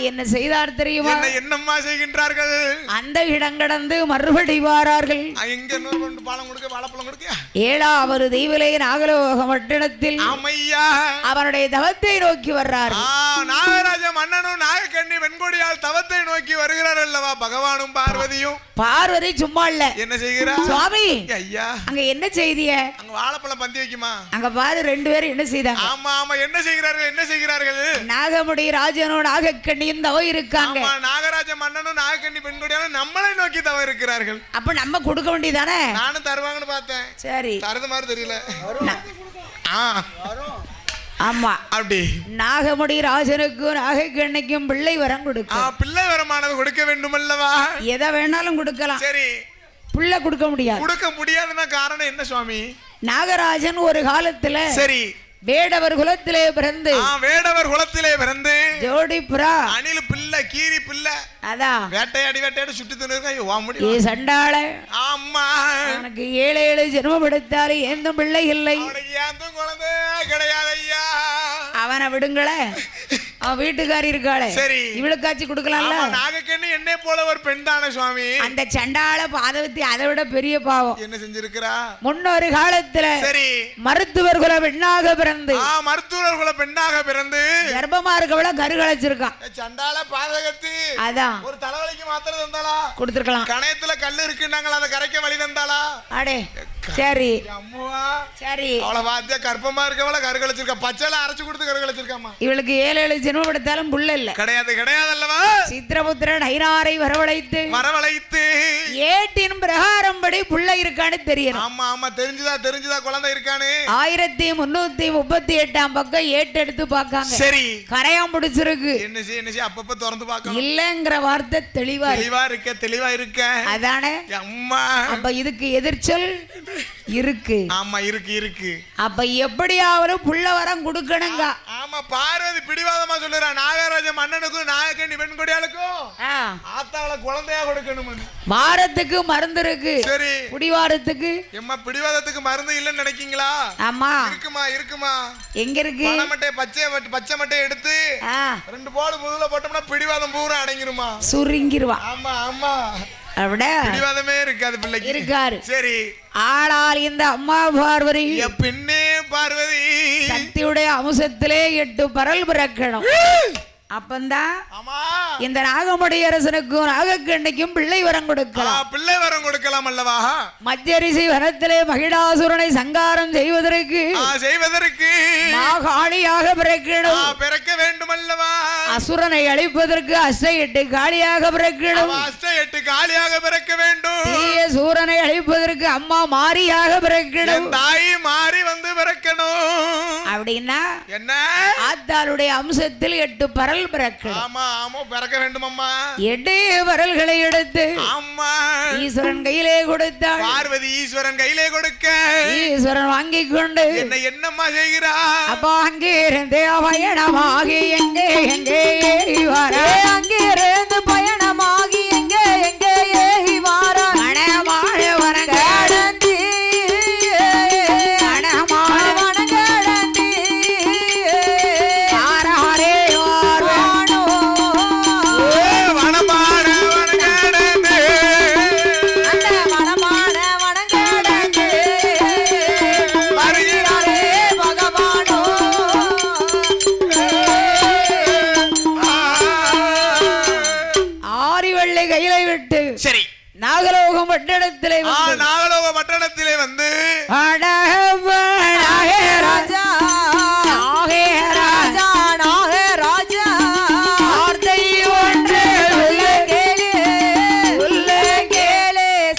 என்ன செய்தார் தெரியுமா? என்னம்மா செய்கின்றார்கள்? அந்த இடம் கடந்து மறுபடி வாரார்கள். ஏழாவது தெய்வலே நாகலோக மட்டிடத்தில் அவனுடைய தவத்தை நோக்கி வர்றார். நாகராஜ மன்னனும் நாகக்கண்ணி வெண்கொடியால் தவத்தை நோக்கி வருகிறார் அல்லவா பகவானும் பார்வதியும். பார்வதி சும்மா இல்ல, என்ன செய்கிறார் சுவாமி? ஐயா அங்க என்ன செய்திய? அங்க வாழைப்பழம் பந்தி வைக்குமா? அங்க பாரு ரெண்டு பேரும் என்ன செய்தாங்க? ஆமா ஆமா என்ன செய்கிறார்கள்? என்ன செய்கிறார்கள்? நாகமுடி ராஜனும் நாகக்கண்ணியும் தவ இருக்காங்க. நாகராஜ மன்னனும் நாகக்கண்ணி பெண்கொடியாலும் நம்மளை நோக்கி தவ இருக்கிறார்கள். அப்ப நம்ம கொடுக்க வேண்டியதானே? நானும் தருவாங்கன்னு பார்த்தேன், சரி தரது மாதிரி தெரியல. ஆமா அப்படி நாகமுடி ராஜனுக்கும் நாகக்கண்ணிக்கும் பிள்ளை வரம் கொடுக்க. பிள்ளை வரமானது கொடுக்க வேண்டும் அல்லவா? எதை வேணாலும் கொடுக்கலாம், சரி புள்ள கொடுக்க முடியாது. கொடுக்க முடியாதுன்னா காரணம் என்ன சுவாமி? நாகராஜன் ஒரு காலத்துல சரி வேடவர் குலத்திலே பிறந்து ஜோடி புறா அணில் பிள்ளை கீரி பிள்ளை அதான் வேட்டையாடி சுட்டு தின்னு சண்டாள. ஆமா உனக்கு 7 ஜென்மம் எடுத்தாலும் ஏந்தும் பிள்ளை இல்லை, ஏந்தும் குழந்தை கிடையாது ஐயா. அவனை விடுங்களே, அவன் வீட்டுக்காரி இருக்காளே, சரி இவளுக்காச்சு கொடுக்கலாம்ல. நாகக்கண்ணி என்னை போல ஒரு பெண் தானே சுவாமி. அந்த சண்டாள பாதவத்தி அதை விட பெரிய பாவம் என்ன செஞ்சிருக்கிறா? முன்னொரு காலத்துல சரி மருத்துவர் குல பெண்ணாக பிறந்து கர்ப்பமா இருக்கவள கருகலைச்சிருக்கான். சண்டாள பாதகத்தி அதான் ஒரு தலைவலிக்கு மாத்திரை தந்தாளா? கொடுத்திருக்கலாம். கணையத்துல கல்லு இருக்குன்னாங்களா, அதை கரைக்க வழி தந்தாளா? அடே சரி அம்மா சரி அவளை வாத்தியா கர்ப்பமா இருக்கவள கருகலைச்சிருக்கா, பச்சைல அரைச்சு கொடுத்து கருகலைச்சிருக்காமா. இவளுக்கு 7 ஜென்மம் எடுத்தாலும் புள்ள இல்ல கிடையாது அல்லவா? சித்திரபுத்திரன் ஐனாரை வரவழைத்து ஏட்டின் பிரகாரம் படி புள்ள இருக்கான்னு தெரியணும். ஆமா ஆமா தெரிஞ்சுதா குழந்தை இருக்கானு. 1338 பக்கம் ஏட்டு எடுத்து பார்க்காங்க, சரி கரையான் பிடிச்சிருக்கு. என்ன அப்பப்ப திறந்து பார்க்க இல்லங்கிற வார்த்தை தெளிவா இருக்க அதானே. அம்மா அப்ப இதுக்கு எதிர்ச்சொல் இருக்கு. ஆமா இருக்கு. அப்ப எப்படியாவது புள்ள வரம் கொடுக்கணுங்க. ஆமா பார்வதி பிடிவாதமா சொல்லுறா, நாகராஜ மன்னனுக்கும் நாகக்கண்ணி பெண்கொடியாளுக்கும் ஆத்தாவள குழந்தையா கொடுக்கணும். வாரத்துக்கு மருந்து இருக்கு, சரி பிடிவாதத்துக்கு பிடிவாதத்துக்கு மருந்து இல்லன்னு நினைக்கீங்களா? ஆமா இருக்குமா எங்க இருக்கு? பச்சை மட்டை எடுத்து 2 போடு முதுகுல போட்டோம்னா பிடிவாதம் பூரா அடங்கிருமா, சுருங்கிருவா. ஆமா பிடிவாதமே இருக்காது பிள்ளைக்கு இருக்காரு. சரி ஆனால் இந்த அம்மா பார்வதி பெண்ணே பார்வதி சக்தியுடைய அம்சத்திலே 8 பரல் பிறக்கணும். அப்பந்தான் ஆமா இந்த நாகமுடியரசனுக்கும் நாகக்கண்ணிக்கும் பிள்ளை வரம் கொடுக்கலாம். பிள்ளை வரம் கொடுக்கலாம் அல்லவா? மத்தியரிசி வனத்திலே மகிடாசுரனை சங்காரம் செய்வதற்கு மாகாளியாக பிறக்க வேண்டும் அல்லவா? அசுரனை அழிப்பதற்கு அஷ்ட காளியாக பிறக்கணும். பிறக்க வேண்டும். தீய சூரனை அழிப்பதற்கு அம்மா மாரியாக பிறக்கணும். தாய் மாறி வந்து பிறக்கணும். அப்படின்னா என்ன? ஆத்தாளுடைய அம்சத்தில் 8 பரல் பிறக்கணும். ஆமா ஆமா பிறக்க வேண்டும் அம்மா. 8 பரல்களை எடுத்து அம்மா ஈஸ்வரன் கையிலே கொடுத்தாள். பார்வதி ஈஸ்வரன் கையிலே கொடுக்க ஈஸ்வரன் வாங்கி கொண்டு என்னம்மா செய்கிறா? அப்பா அங்கே இருந்தே பயணமாகி எங்கே எங்கே வாரா, அங்கிருந்து பயணமாகி எங்கே எங்கே ஏகி வாரா, மணமாழ வரங்கடந்தி மணமாழ வனங்கடந்தி ஆராரே வாரோ வனமான வனங்கடந்து அந்த வனமான வனங்கடந்தி வருகிறாரே பகவானோ. ஆரிவள்ளை கையில விட்டு சரி நாகலோகம் பட்டணத்திலே வந்து ராஜா ராஜா நாகே ராஜா வார்த்தை ஒன்று சொல்ல கேளு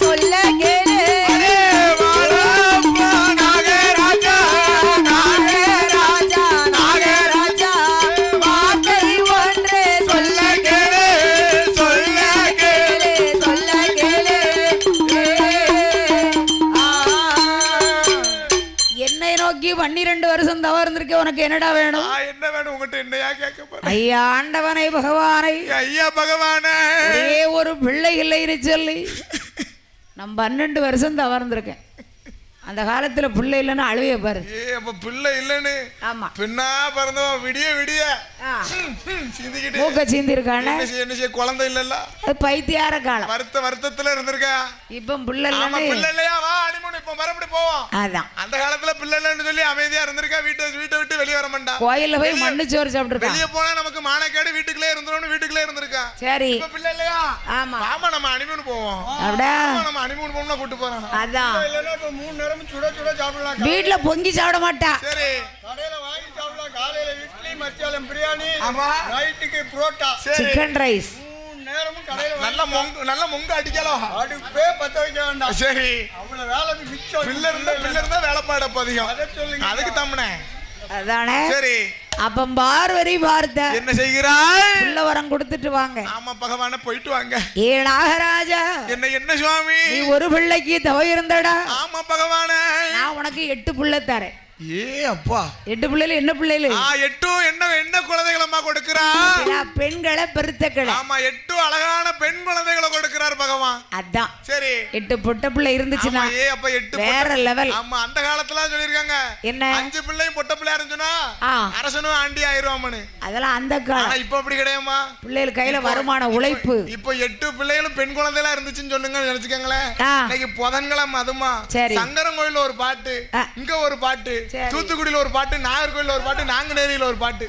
சொல்ல கேளு நாகராஜா ராஜா நாகராஜா வார்த்தை ஒன்று சொல்ல கேளு சொல்ல கேளு சொல்ல கேளு. என்னை நோக்கி 12 வருஷம் தவறு இருந்திருக்க, உனக்கு என்னடா வேணும்? என்ன வேணும் உங்ககிட்ட? என்னையா கேட்க போற? ஐயா ஆண்டவனை பகவானை ஐயா பகவானே ஒரே ஒரு பிள்ளை இல்லைன்னு சொல்லி நான் 12 வருஷம் தவறுந்திருக்கேன். அந்த காலத்துல பிள்ளை இல்லைன்னு அழுவைய பாரு. அப்ப பிள்ளை இல்லன்னு ஆமா பின்னா பிறந்தவன் விடிய விடிய சிந்திக்கிட்டு மூக்க சீந்தி இருக்கானே. என்ன செய்ய? குழந்தை இல்லல்ல, அது பைத்தியார காலம். வருத்தத்துல இருந்திருக்கா. இப்ப பிள்ளை ஆமா இல்லைன்னு பிள்ளை இல்லையா? வா அனிமூன் இப்ப மறுபடி போவோம். அதான் அந்த காலத்துல பிள்ளை இல்லன்னு சொல்லி அமைதியா இருந்திருக்கா. வீட்டை விட்டு வெளியே வர மாட்டா. கோயில்ல போய் மண்ணு சோறு சாப்பிட்டு வெளியே போனா நமக்கு மானக்கேடு, வீட்டுக்குள்ளே இருந்தோம்னு வீட்டுக்குள்ளே இருந்திருக்கா. சரி இப்ப பிள்ளை இல்லையா? ஆமா ஆமா நம்ம அனிமூன் போவோம். அப்படியா? நம்ம அனிமூன் போனா கூட்டு போறோம். அதான் இல்லைன்னா இப்ப 3 நேரம் சுட சாப்பிடலாம். வீட்டுல பொங்கி சாப்பிட மாட்டா. சரி கடையில வாங்கி சாப்பிடலாம். காலையில இட்லி, மத்தியானம் பிரியாணி, ஆமா நைட்டுக்கு புரோட்டா. சிக்கன் ரைஸ் 3 நேரமும் கடையில நல்ல மொங்க அடிக்கலாம். அடுப்பே பத்த வைக்க வேண்டாம். சரி அவ்வளவு வேலை மிச்சம். பிள்ளை இருந்தா வேலைப்பாடு அப்ப அதிகம். அதை சொல்லுங்க. அதுக்கு தம்மனே. அதானே. சரி அப்ப பார்வதி பார்த்த என்ன செய்கிறாய்? பிள்ளை வரம் கொடுத்துட்டு வாங்க. ஆமா பகவான போயிட்டு வாங்க. ஏ நாகராஜா என்ன சுவாமி? நீ ஒரு பிள்ளைக்கு தவ இருந்தடா. ஆமா பகவானே நான் உனக்கு 8 பிள்ளை தரேன். ஏ அப்பா 8 பிள்ளைல என்ன பிள்ளைல? 8 என்ன குழந்தைகளம்மா கொடுக்கிறா? பெண்களை பெருத்தக்களை. ஆமா 8 அழகான பெண் குழந்தைகளை கொடுக்கிறார் பகவான். அதான் சரி 8 பொட்ட பிள்ளை இருந்துச்சுன்னா அப்ப 8 வேற லெவல். ஆமா அந்த காலத்துல சொல்லிருக்காங்க என்ன 5 பிள்ளையும் பொட்ட பிள்ளையா இருந்துச்சுன்னா அரசனும் ஆண்டி ஆயிருவாமனு. அதெல்லாம் அந்த காலம். இப்ப அப்படி கிடையாதுமா. பிள்ளைகள் கையில வருமான உழைப்பு. இப்ப 8 பிள்ளைகளும் பெண் குழந்தைகளா இருந்துச்சுன்னு சொல்லுங்க நினைச்சுக்கங்களேன். இன்னைக்கு புதன்கிழமை அதுமா சங்கரன் கோயில்ல ஒரு பாட்டு, இங்க ஒரு பாட்டு, தூத்துக்குடியில ஒரு பாட்டு, நாகர்கோயில்ல ஒரு பாட்டு, நாங்குநேரியில ஒரு பாட்டு,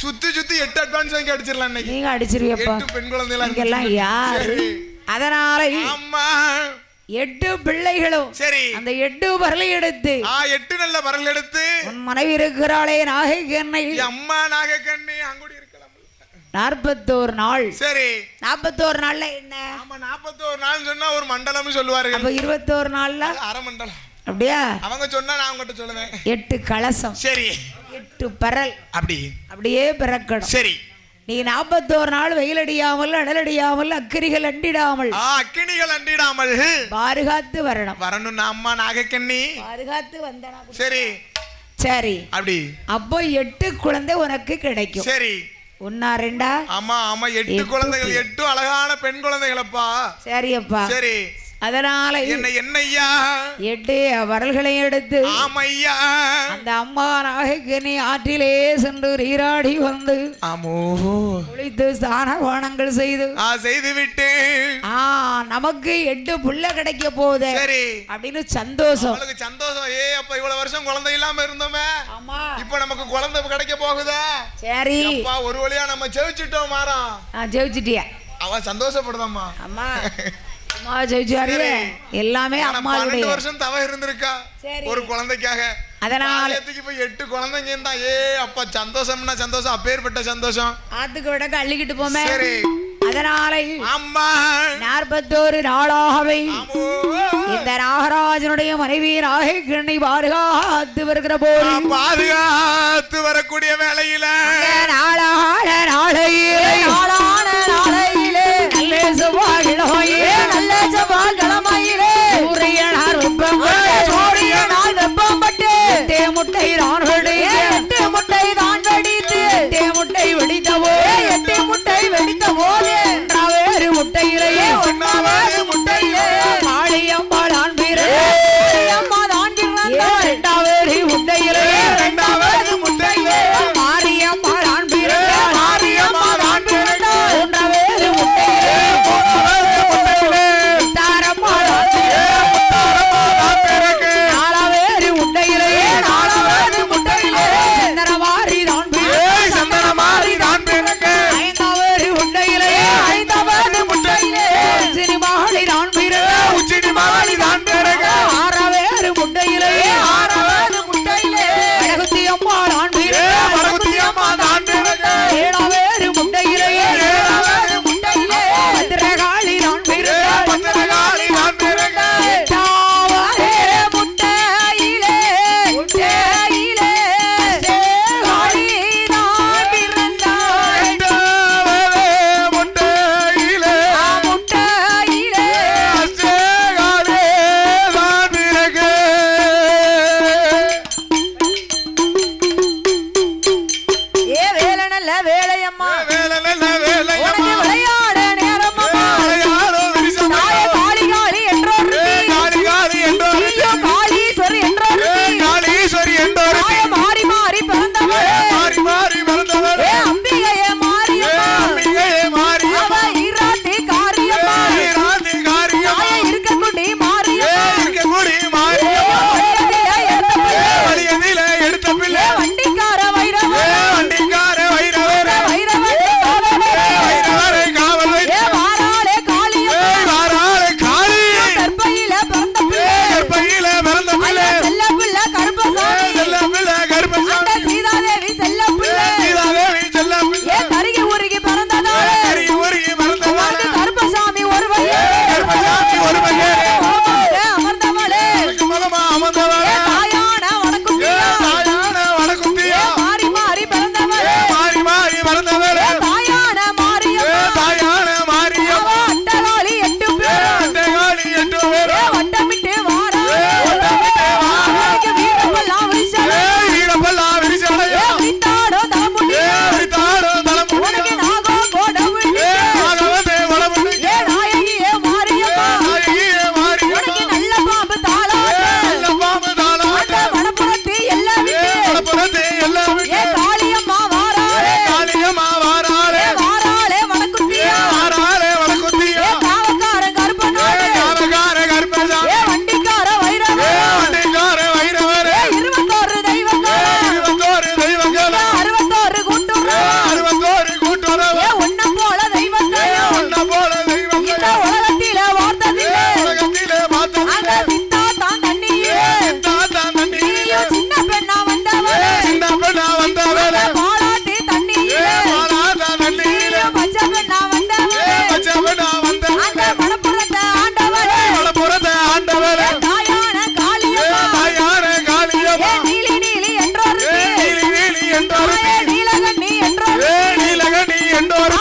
சுத்தி 8 அட்வான்ஸ் வாங்கி அடிச்சிடலாம். இன்னைக்கு நீங்க அடிச்சிருவியப்பா. 8 பெண் குழந்தைகளா எல்லாம் யாரு? அதனால அம்மா 8 பிள்ளைகளும் சரி அந்த 8 பரலை எடுத்து 8 நல்ல பரல் எடுத்து உன் மனைவி இருக்கிறாளே நாகக்கண்ணை அம்மா நாகக்கண்ணி அங்குடி இருக்கலாம் 41 நாள். சரி 41 நாள்ல என்ன? ஆமா 41 நாள் சொன்னா ஒரு மண்டலம்னு சொல்லுவாரு. அப்ப 21 நாள்ல அரை மண்டலம். அப்படியா? அவங்க சொன்னா நான் உங்ககிட்ட சொல்லுவேன் 8 கலசம். சரி 8 பரல் அப்படியே பிறக்கணும். சரி நீ 41 நாள் வெயில் அடியாமல் அனல் அடியாமல் அக்கிரிகள் அண்டிடாமல் பாதுகாத்து வரணும். அம்மா நாகக்கண்ணி பாதுகாத்து வந்தனா. சரி சரி அப்படி அப்போ 8 குழந்தை உனக்கு கிடைக்கும். சரி 1 2 ஆமா 8 குழந்தைகள் 8 அழகான பெண் குழந்தைகளப்பா. சரி அப்பா. சரி அதனால என்னையா 8 வரல்களை எடுத்து ஆமையா அந்த அம்மா நாயகனி ஆற்றிலே சென்று நீராடி வந்து ஆமோ குளித்து ஸ்நான பானங்கள் செய்து விட்டு நமக்கு 8 புள்ள கிடைக்க போகுது சரி அப்படின்னு சந்தோஷம். அவளுக்கு சந்தோஷம். அப்ப இவ்வளவு வருஷம் குழந்தை இல்லாம இருந்தோமே, இப்ப நமக்கு குழந்தை கிடைக்க போகுதா? சரி ஒரு வழியா நம்ம ஜெயிச்சிட்டோம். மாறோம் ஜெயிச்சிட்டியா? அவன் சந்தோஷப்படுதாம்மா. அம்மா அம்மா ஜெயிச்சாரு. எல்லாமே அம்மா 12 வருஷம் தவ இருந்திருக்கா ஒரு குழந்தைக்காக. அதனால இப்ப 8 குழந்தைங்க இருந்தா அப்பா சந்தோஷம்னா சந்தோஷம், அப்பேற்பட்ட சந்தோஷம். ஆத்துக்கு விட அள்ளிக்கிட்டு போமே. சரி அதனால அம்மா 41 நாளாகவே இந்த நாகராஜனுடைய மனைவி நாயகனை பாதுகாத்து வருகிற போது பாதுகாத்து வரக்கூடிய வேளையில நாளையிலே நல்ல செவ்வாய்க்கிழமையிலே சூரியனார் வெப்பம் பட்டு முட்டை தான் வெடித்து முட்டை வெடித்த போது வேறு முட்டையிலேயே காளியம்மாள் ஆண்பீர் இரண்டாவது முட்டையிலே மாரியம்மாள் ஆண்பீர் மூன்றாவது முட்டையிலே தாரம்மாள் நாலாவது முட்டையிலே சந்தனமாரி தான் ஐந்தாவது முட்டையிலே சினிமாளி தான் ஆறாவது முட்டையிலே வடகுத்தியம்மா தான் ஏழாவது முட்டையிலே பத்திரகாளி தான் நீலகண்டி என்றோர்